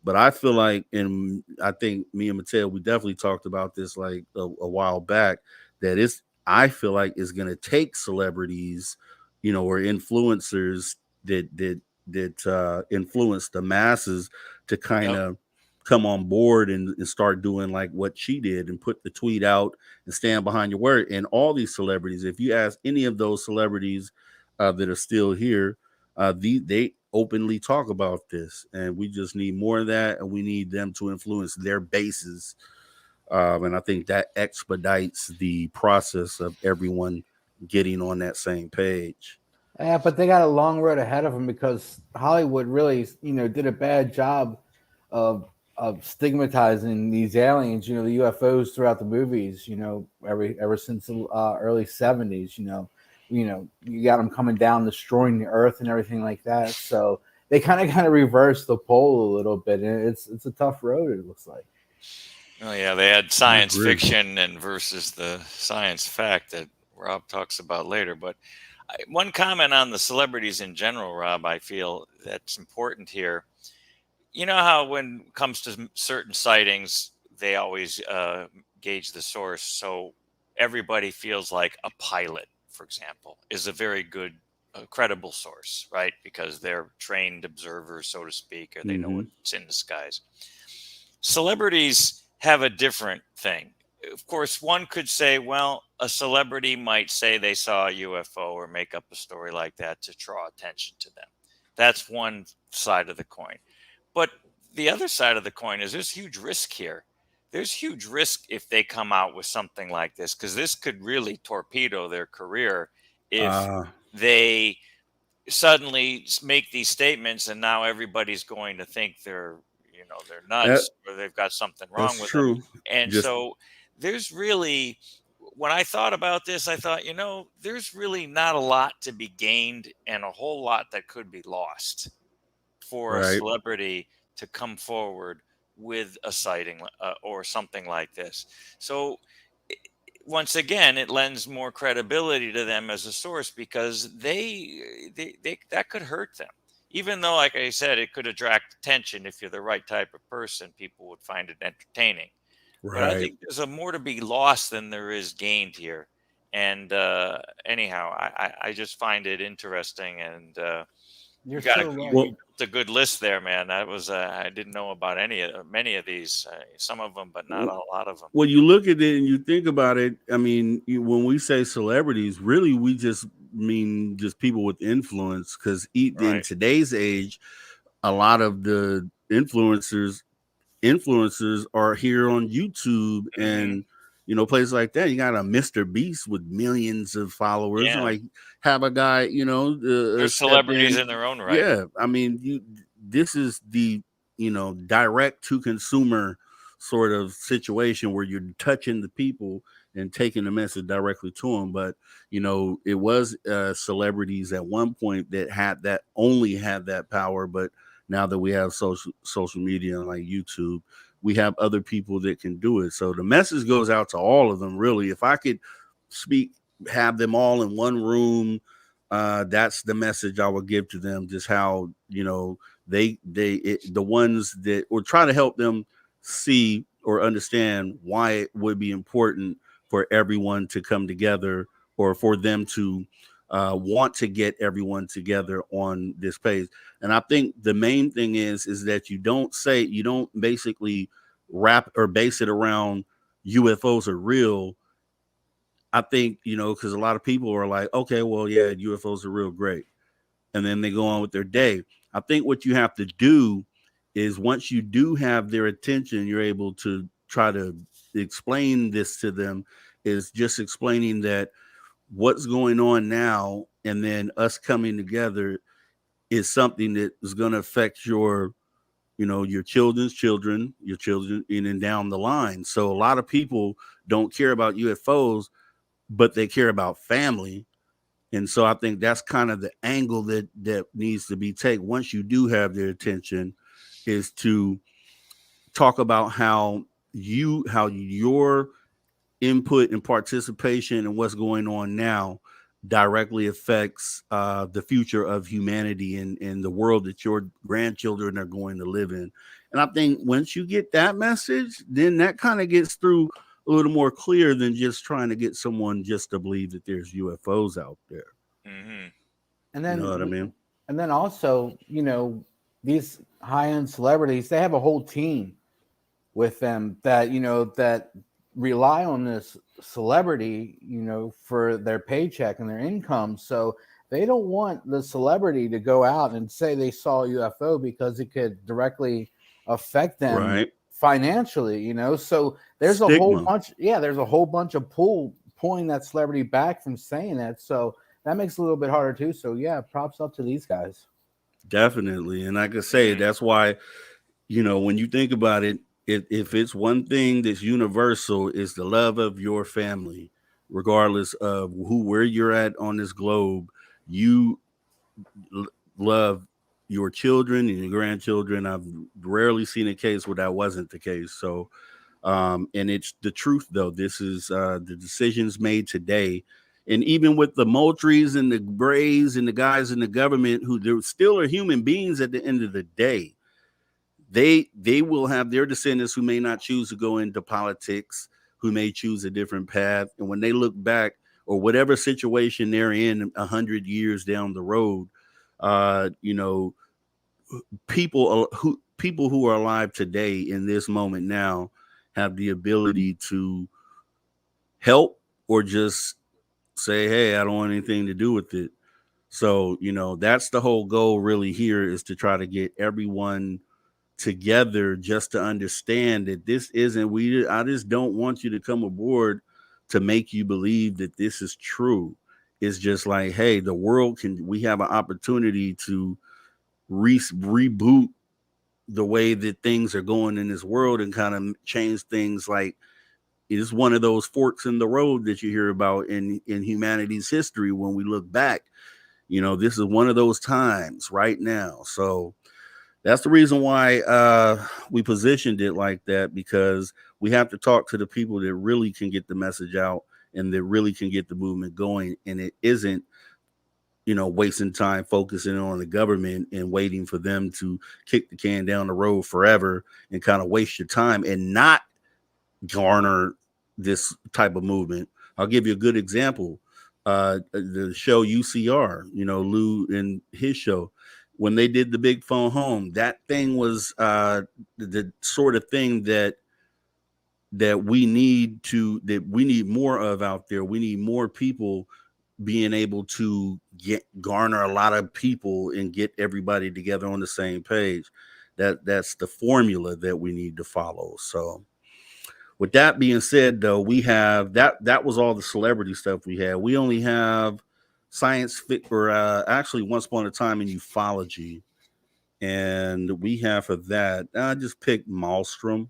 But I feel like, and I think me and Mateo, we definitely talked about this like a while back, that I feel like it's going to take celebrities, or influencers that influence the masses to kind of come on board and start doing like what she did and put the tweet out and stand behind your word. And all these celebrities, if you ask any of those celebrities that are still here, they openly talk about this, and we just need more of that, and we need them to influence their bases, and I think that expedites the process of everyone getting on that same page.
Yeah, but they got a long road ahead of them because Hollywood really, did a bad job of stigmatizing these aliens, the UFOs throughout the movies, ever since the early 70s, you got them coming down, destroying the earth and everything like that. So they kind of reverse the pole a little bit, and it's a tough road, it looks like.
Oh yeah, they had science fiction and versus the science fact that Rob talks about later. But one comment on the celebrities in general, Rob, I feel that's important here. You know how when it comes to certain sightings, they always gauge the source. So everybody feels like a pilot, for example, is a very good, credible source, right? Because they're trained observers, so to speak, or they know
Mm-hmm.
what's in the skies. Celebrities have a different thing. Of course, one could say, well, a celebrity might say they saw a UFO or make up a story like that to draw attention to them. That's one side of the coin. But the other side of the coin is there's huge risk here. There's huge risk if they come out with something like this, because this could really torpedo their career if they suddenly make these statements and now everybody's going to think they're
that
nuts or they've got something
that's
wrong with them.
true.
And
Just
so there's really, when I thought about this, I thought, there's really not a lot to be gained and a whole lot that could be lost for a
right.
celebrity to come forward with a sighting or something like this. So once again, it lends more credibility to them as a source because they that could hurt them. Even though, like I said, it could attract attention if you're the right type of person, people would find it entertaining. But I
Right.
think there's a more to be lost than there is gained here. And anyhow, I just find it interesting, and
You're
you
so right.
Well,
built a good list there, man. That was I didn't know about many of these, some of them, but not a lot of them.
when you look at it and you think about it, I mean, when we say celebrities, really we just mean just people with influence. Because in
Right.
today's age, a lot of the influencers are here on YouTube
Hmm.
and places like that. You got a Mr. Beast with millions of followers, and
Yeah.
like have a guy
They're
step
celebrities
in.
in their own right.
Yeah, I mean, this is the direct to consumer sort of situation where you're touching the people and taking the message directly to them. But it was celebrities at one point that only had that power, but now that we have social media like YouTube, we have other people that can do it. So the message goes out to all of them. Really, if I could speak, have them all in one room, that's the message I would give to them. Just how the ones that or try to help them see or understand why it would be important for everyone to come together, or for them to want to get everyone together on this page. And I think the main thing is that you don't basically wrap or base it around UFOs are real. I think, because a lot of people are like, okay, well, yeah, UFOs are real, great. And then they go on with their day. I think what you have to do is, once you do have their attention, you're able to try to explain this to them, is just explaining that what's going on now and then us coming together is something that is going to affect your children's children, your children, and then down the line. So a lot of people don't care about UFOs, but they care about family. And so I think that's kind of the angle that needs to be taken once you do have their attention, is to talk about how your input and participation and what's going on now directly affects the future of humanity and the world that your grandchildren are going to live in. And I think once you get that message, then that kind of gets through a little more clear than just trying to get someone just to believe that there's UFOs out there.
Hmm.
And
You know what I
then
mean?
and then also, these high-end celebrities, they have a whole team with them that that rely on this celebrity for their paycheck and their income. So they don't want the celebrity to go out and say they saw a UFO, because it could directly affect them
Right.
financially. So there's a whole
Stigma.
bunch, there's a whole bunch of pulling that celebrity back from saying that. So that makes it a little bit harder too. So yeah, props up to these guys.
Definitely. And like I say,
Hmm.
that's why, when you think about it, if it's one thing that's universal, is the love of your family, regardless of where you're at on this globe. You l- love your children and your grandchildren. I've rarely seen a case where that wasn't the case. So And it's the truth, though. This is the decisions made today. And even with the Moultries and the Brays and the guys in the government who there still are human beings at the end of the day, they will have their descendants who may not choose to go into politics, who may choose a different path. And when they look back, or whatever situation they're in 100 years down the road, you know, people who are alive today in this moment now have the ability to help or just say, hey, I don't want anything to do with it. So, you know, that's the whole goal really here, is to try to get everyone together just to understand that this isn't I just don't want you to come aboard to make you believe that this is true. It's just like, hey, we have an opportunity to reboot the way that things are going in this world and kind of change things. Like, it's one of those forks in the road that you hear about in humanity's history. When we look back, you know, this is one of those times right now. So that's the reason why we positioned it like that, because we have to talk to the people that really can get the message out and that really can get the movement going. And it isn't, you know, wasting time focusing on the government and waiting for them to kick the can down the road forever and kind of waste your time and not garner this type of movement. I'll give you a good example. The show UCR, you know, Lou and his show, when they did the big phone home, that thing was the sort of thing that we need more of out there. We need more people being able to garner a lot of people and get everybody together on the same page. That's the formula that we need to follow. So with that being said, though, we have that was all the celebrity stuff we had. We only have science fiction, or actually Once Upon a Time in Ufology. And we have for that, I just picked Malmstrom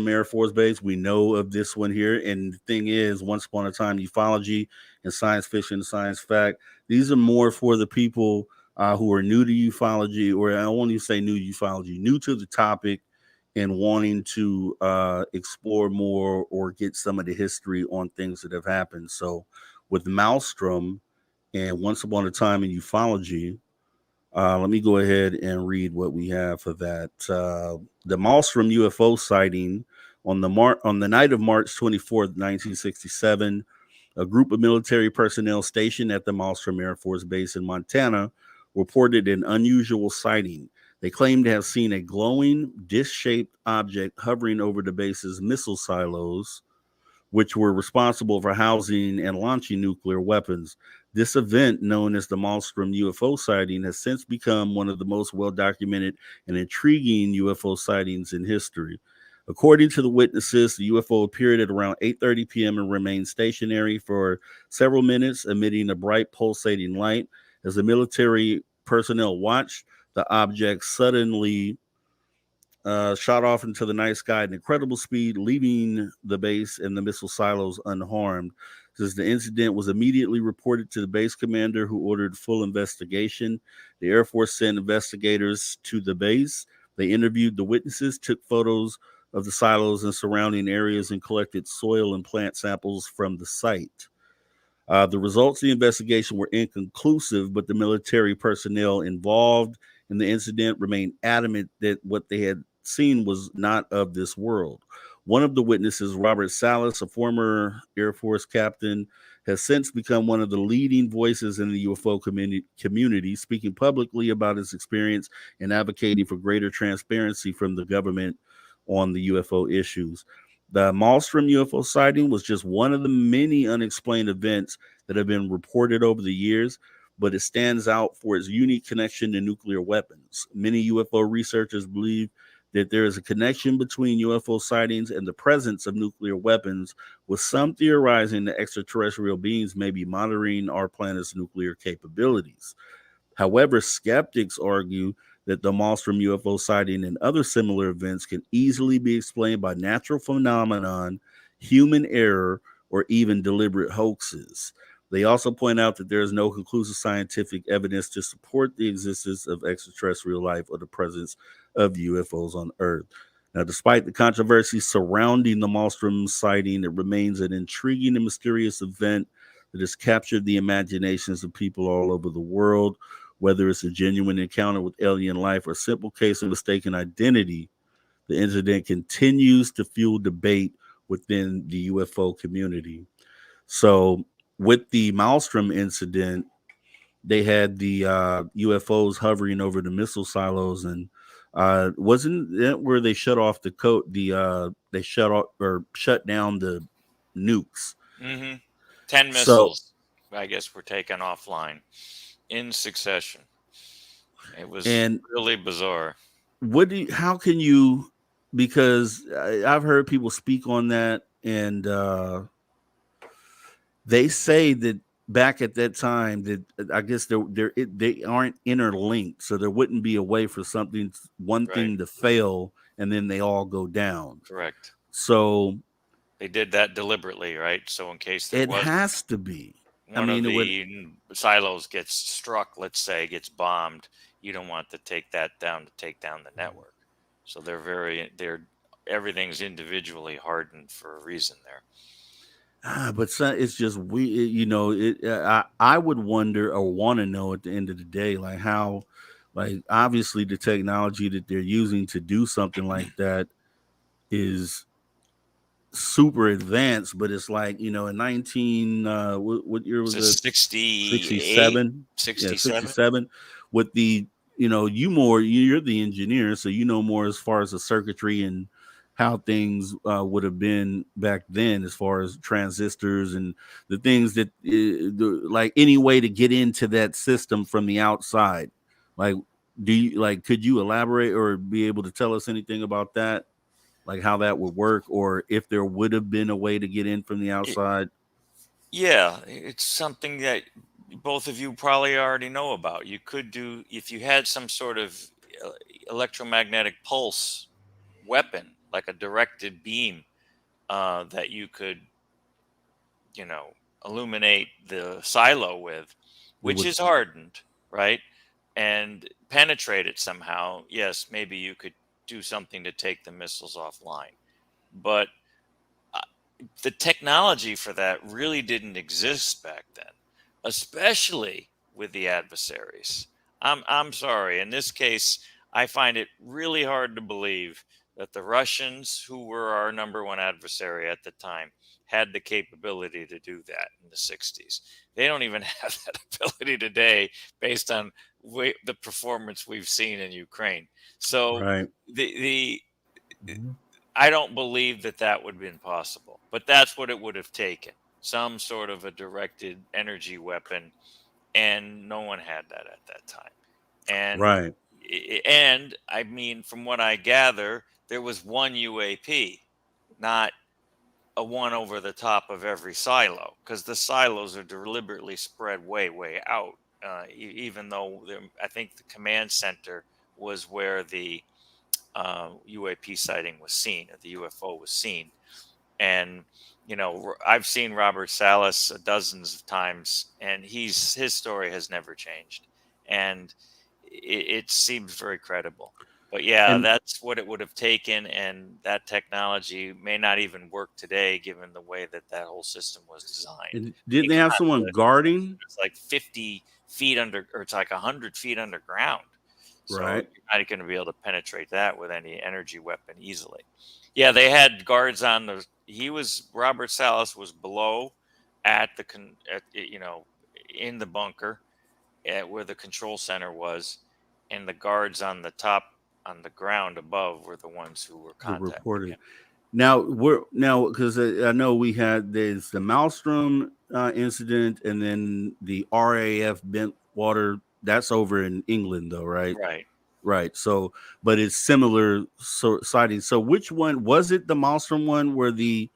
Air Force Base. We know of this one here. And the thing is, Once Upon a Time Ufology and science fiction and science fact, these are more for the people who are new to ufology, or I won't even say new to ufology, new to the topic and wanting to explore more or get some of the history on things that have happened. So with Maelstrom and Once Upon a Time in Ufology, let me go ahead and read what we have for that. The Maelstrom UFO sighting on the night of March 24th, 1967, a group of military personnel stationed at the Maelstrom Air Force Base in Montana reported an unusual sighting. They claimed to have seen a glowing disc-shaped object hovering over the base's missile silos, which were responsible for housing and launching nuclear weapons. This event, known as the Maelstrom UFO sighting, has since become one of the most well-documented and intriguing UFO sightings in history. According to the witnesses, the UFO appeared at around 8:30 p.m. and remained stationary for several minutes, emitting a bright pulsating light. As the military personnel watched, the object suddenly shot off into the night sky at incredible speed, leaving the base and the missile silos unharmed. Since the incident was immediately reported to the base commander, who ordered full investigation, the Air Force sent investigators to the base. They interviewed the witnesses, took photos of the silos and surrounding areas, and collected soil and plant samples from the site. The results of the investigation were inconclusive, but the military personnel involved in the incident remained adamant that what they had seen was not of this world. One of the witnesses, Robert Salas, a former Air Force captain, has since become one of the leading voices in the UFO community, speaking publicly about his experience and advocating for greater transparency from the government on the UFO issues. The Maelstrom UFO sighting was just one of the many unexplained events that have been reported over the years, but it stands out for its unique connection to nuclear weapons. Many UFO researchers believe that there is a connection between UFO sightings and the presence of nuclear weapons, with some theorizing that extraterrestrial beings may be monitoring our planet's nuclear capabilities. However, skeptics argue that the Maelstrom UFO sighting and other similar events can easily be explained by natural phenomenon, human error, or even deliberate hoaxes. They also point out that there is no conclusive scientific evidence to support the existence of extraterrestrial life or the presence of UFOs on Earth. Now, despite the controversy surrounding the Malmstrom sighting, it remains an intriguing and mysterious event that has captured the imaginations of people all over the world. Whether it's a genuine encounter with alien life or a simple case of mistaken identity, the incident continues to fuel debate within the UFO community. So, with the Maelstrom incident, they had the UFOs hovering over the missile silos, and wasn't that where they shut off the code? They shut off or shut down the nukes.
Mm-hmm. 10
So,
missiles, I guess, were taken offline in succession. It was
and
really bizarre.
how can you? Because I've heard people speak on that, and they say that back at that time that I guess they aren't interlinked, so there wouldn't be a way for one
Right.
thing to fail and then they all go down.
Correct.
So
They did that deliberately, right? So in case there
it
was
has to be. I
one of
mean, it would.
the silos gets struck, let's say, gets bombed, you don't want to take that down to take down the network. So they're everything's individually hardened for a reason there.
But it's just we, I would wonder or want to know at the end of the day, like how, like obviously the technology that they're using to do something like that is super advanced, but it's like in 19 what year
It's
was
a
it?
68,
67. Yeah,
67.
67. With the you're the engineer, so you know more as far as the circuitry and how things would have been back then, as far as transistors and the things that like any way to get into that system from the outside. Like, do you like could you elaborate or be able to tell us anything about that, like how that would work, or if there would have been a way to get in from the outside?
Yeah, it's something that both of you probably already know about. You could do if you had some sort of uh, electromagnetic pulse weapon, like a directed beam, that you could, you know, illuminate the silo with,
It
which
would.
is hardened, right? And penetrate it somehow. Yes, maybe you could do something to take the missiles offline. But uh, the technology for that really didn't exist back then, especially with the adversaries. I'm sorry. In this case, I find it really hard to believe that the Russians, who were our number one adversary at the time, had the capability to do that in the 60s. They don't even have that ability today based on the performance we've seen in Ukraine. So
Right.
the
Mhm.
I don't believe that that would have been possible, but that's what it would have taken, some sort of a directed energy weapon, and no one had that at that time. And
Right.
and I mean, from what I gather, there was one UAP, not a one over the top of every silo, because the silos are deliberately spread way out. Even though I think the command center was where the UAP sighting was seen, or the UFO was seen. And I've seen Robert Salas dozens of times, and his story has never changed, and it seems very credible. But yeah,
And
that's what it would have taken, and that technology may not even work today, given the way that that whole system was designed.
and didn't
You
they have
cannot do
someone
it.
guarding?
It's like 50 feet under, or it's like 100 feet underground. So
Right.
you're not going to be able to penetrate that with any energy weapon easily. Yeah, they had guards on the. Robert Salas was below at in the bunker at where the control center was, and the guards on the top on the ground above were the ones who were
Who
contacting
reported?
him.
Now because I know we had there's the Maelstrom incident, and then the RAF Bentwater. That's over in England, though, right?
Right.
Right. So, but it's similar sightings. So, which one was it? The Maelstrom one, where the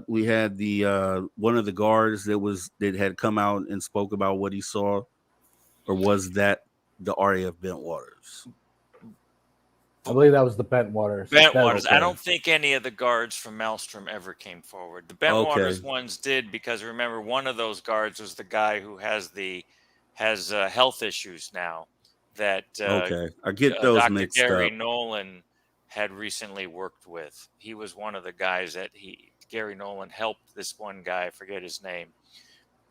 we had the one of the guards that had come out and spoke about what he saw, or was that the RAF Bentwaters?
I believe that was the Bentwaters.
Bentwaters. I
Okay.
don't think any of the guards from Maelstrom ever came forward. The Bentwaters
Okay.
ones did, because remember, one of those guards was the guy who has health issues now. That
Okay. I get those
Dr.
mixed
Gary
up.
Nolan had recently worked with. He was one of the guys that Gary Nolan helped this one guy, I forget his name,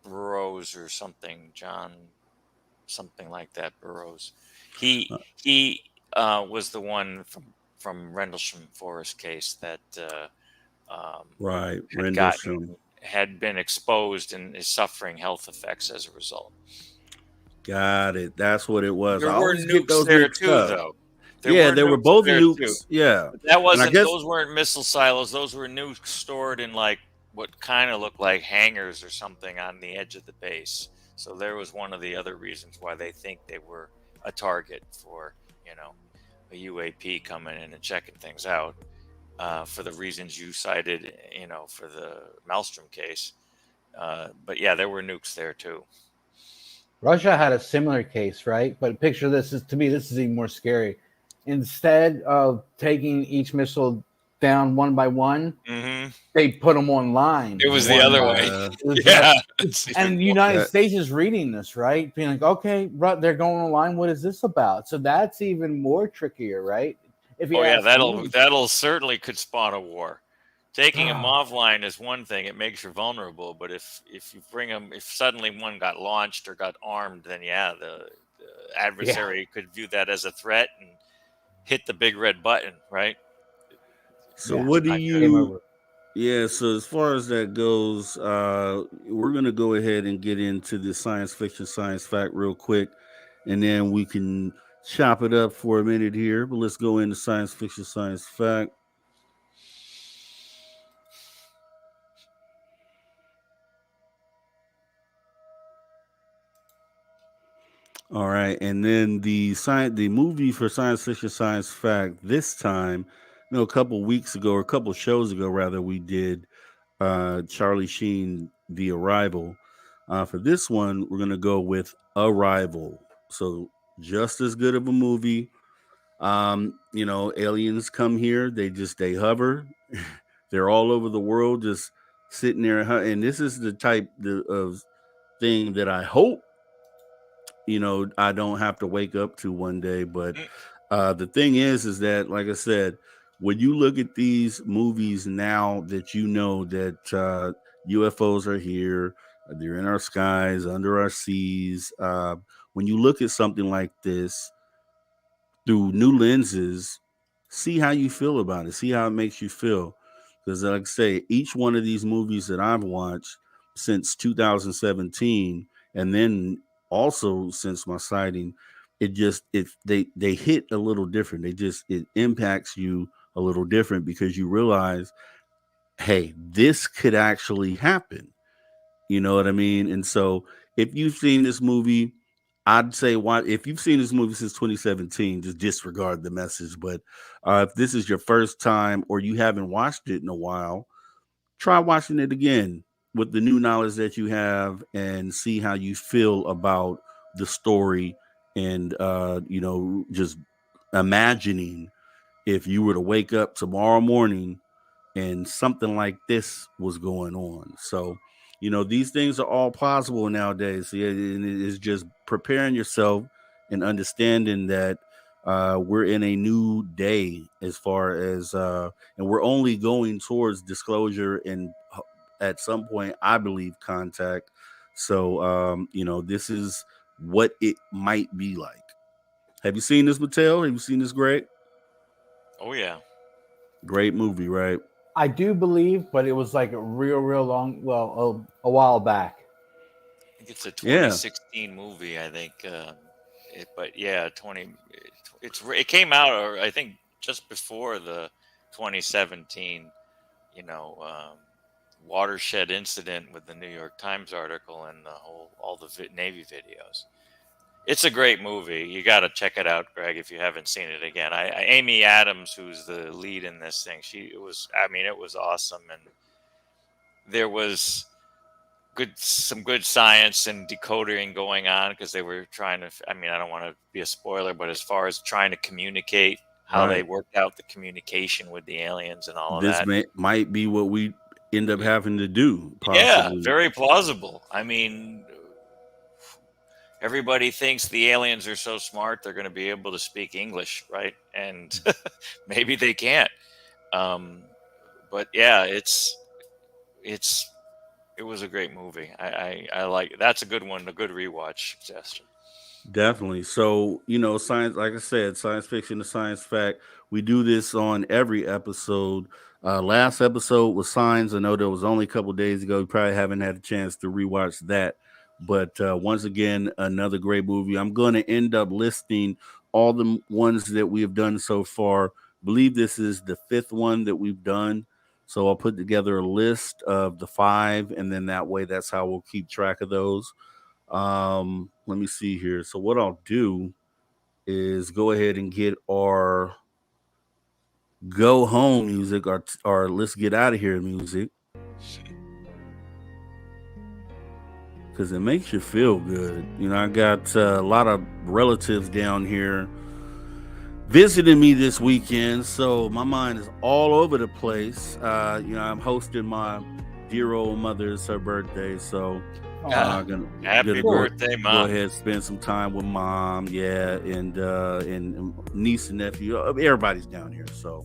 Burroughs or something, John, something like that, Burroughs. He was the one from Rendlesham Forest case that
Right,
had
Rendlesham.
had been exposed and is suffering health effects as a result.
Got it. That's what it was.
There
I
were
always get
nukes
those
there
mixed
too,
up.
though.
Yeah, they were both
there too.
nukes. Yeah,
But that
and I
wasn't.
guess
Those weren't missile silos. Those were nukes stored in like what kind of looked like hangars or something on the edge of the base. So there was one of the other reasons why they think they were a target for a UAP coming in and checking things out. For the reasons you cited, for the Maelstrom case. But yeah, there were nukes there too.
Russia had a similar case, right? But picture this, to me, this is even more scary. Instead of taking each missile down one by one,
Mm-hmm.
they put them online.
It was the other way.
Yeah.
And the United States is reading this, right? Being like, okay, they're going online. What is this about? So that's even more trickier, right? If you ask me.
That'll certainly could spawn a war. Taking them offline is one thing; it makes you vulnerable. But if you bring them, if suddenly one got launched or got armed, then the adversary could view that as a threat and hit the big red button, right?
So what do you?
Game over.
Yeah. So as far as that goes, we're gonna go ahead and get into the science fiction, science fact real quick, and then we can chop it up for a minute here. But let's go into science fiction, science fact. All right, and then the movie for science fiction, science fact. This time, a couple weeks ago, or a couple shows ago, rather, we did Charlie Sheen, The Arrival. For this one, we're gonna go with Arrival. So just as good of a movie. Aliens come here. They hover. They're all over the world, just sitting there. And this is the type of thing that I hope I don't have to wake up to one day. But the thing is that, like I said, when you look at these movies now that that UFOs are here, they're in our skies, under our seas. When you look at something like this through new lenses, see how you feel about it, see how it makes you feel. Because, like I say, each one of these movies that I've watched since 2017, and then also since my sighting, they hit a little different. It impacts you a little different because you realize, hey, this could actually happen. You know what I mean? And so if you've seen this movie, I'd say if you've seen this movie since 2017, just disregard the message. But if this is your first time or you haven't watched it in a while, try watching it again with the new knowledge that you have and see how you feel about the story and just imagining if you were to wake up tomorrow morning and something like this was going on. So, these things are all possible nowadays. And it is just preparing yourself and understanding that we're in a new day as far as, and we're only going towards disclosure and at some point, I believe, contact. So, this is what it might be like. Have you seen this, Mattel? Have you seen this, Greg?
Oh yeah,
great movie, right?
I do believe, but it was like a real long, a while back.
I think it's a 2016 movie. I think, but yeah, it came out, or I think just before the 2017, watershed incident with the New York Times article and all the Navy videos. It's a great movie. You got to check it out, Greg, if you haven't seen it again. Amy Adams, who's the lead in this thing, it was awesome, and there was some good science and decoding going on because they were trying to. I don't want to be a spoiler, but as far as trying to communicate how they worked out the communication with the aliens and all of that,
this might be what we end up having to do. Possibly.
Yeah, very plausible. everybody thinks the aliens are so smart they're going to be able to speak English, right? And maybe they can't. But yeah, it was a great movie. I like it. That's a good one, a good rewatch suggestion.
Definitely. So, science, like I said, science fiction to science fact. We do this on every episode. Last episode was Signs. I know that was only a couple days ago. You probably haven't had a chance to rewatch that. But once again, another great movie. I'm going to end up listing all the ones that we have done so far. Believe this is the 5th one that we've done. So I'll put together a list of the 5, and then that way, that's how we'll keep track of those. Let me see here. So what I'll do is go ahead and get our go home music, or let's get out of here music, because it makes you feel good. I got a lot of relatives down here visiting me this weekend, so my mind is all over the place. I'm hosting my dear old mother's her birthday, so
happy birthday, Mom.
Go ahead, spend some time with Mom, and niece and nephew. Everybody's down here, so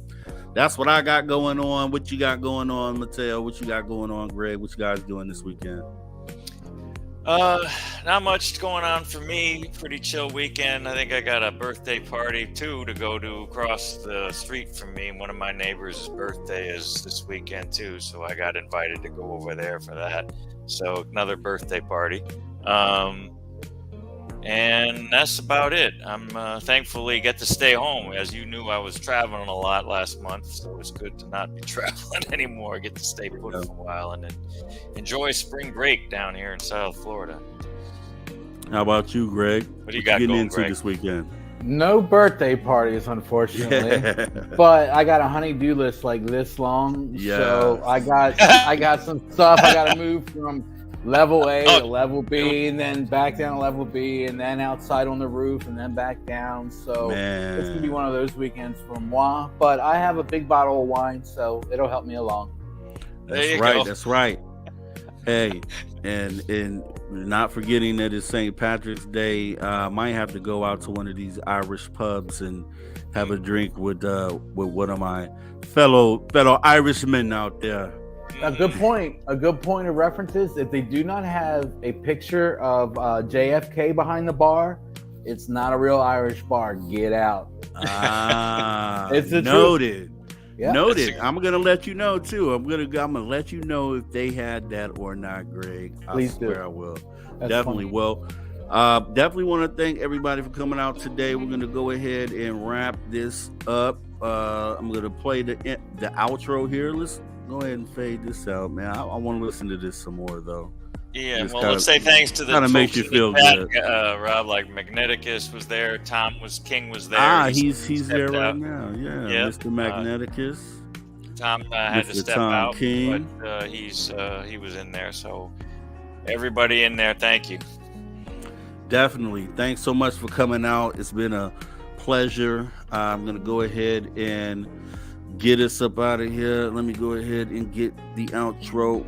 that's what I got going on. What you got going on, Mateo? What you got going on, Greg? What you guys doing this weekend?
Not much going on for me. Pretty chill weekend. I think I got a birthday party too to go to across the street from me. One of my neighbors' birthday is this weekend too, so I got invited to go over there for that. So another birthday party. And that's about it. I'm thankfully get to stay home. As you knew, I was traveling a lot last month, so it's good to not be traveling anymore. Get to stay put for a while and then enjoy spring break down here in South Florida.
How about you, Greg?
What do you got
getting
going,
into
Greg?
this weekend?
No birthday parties, unfortunately. But I got a honey-do list like this long.
Yeah.
So I got some stuff I got to move from level A to level B, and then back down to level B, and then outside on the roof, and then back down. So it's gonna be one of those weekends for moi. But I have a big bottle of wine, so it'll help me along.
That's right. That's right. Hey, and not forgetting that it's St. Patrick's Day. Might have to go out to one of these Irish pubs and have a drink with one of my fellow Irishmen out there.
A good point. A good point of references. If they do not have a picture of JFK behind the bar, it's not a real Irish bar. Get out.
It's noted.
Yeah.
Noted. I'm gonna let you know too. I'm gonna let you know if they had that or not, Greg.
Please
swear
do.
I will.
That's
Definitely
funny.
will. Definitely want to thank everybody for coming out today. We're gonna go ahead and wrap this up. I'm gonna play the outro here. Let's go ahead and fade this out, man. I want to listen to this some more though.
Yeah, well, let's say thanks to the
kind of
folks
makes you
in
feel
the chat.
good.
Rob, like Magneticus was there, King was there.
He's there right
out.
now. Yeah,
Yep.
Mr. Magneticus.
Tom had to
Mr.
step
Tom
out,
King.
but he was in there. So everybody in there, thank you.
Definitely. Thanks so much for coming out. It's been a pleasure. I'm gonna go ahead and get us up out of here. Let me go ahead and get the outro.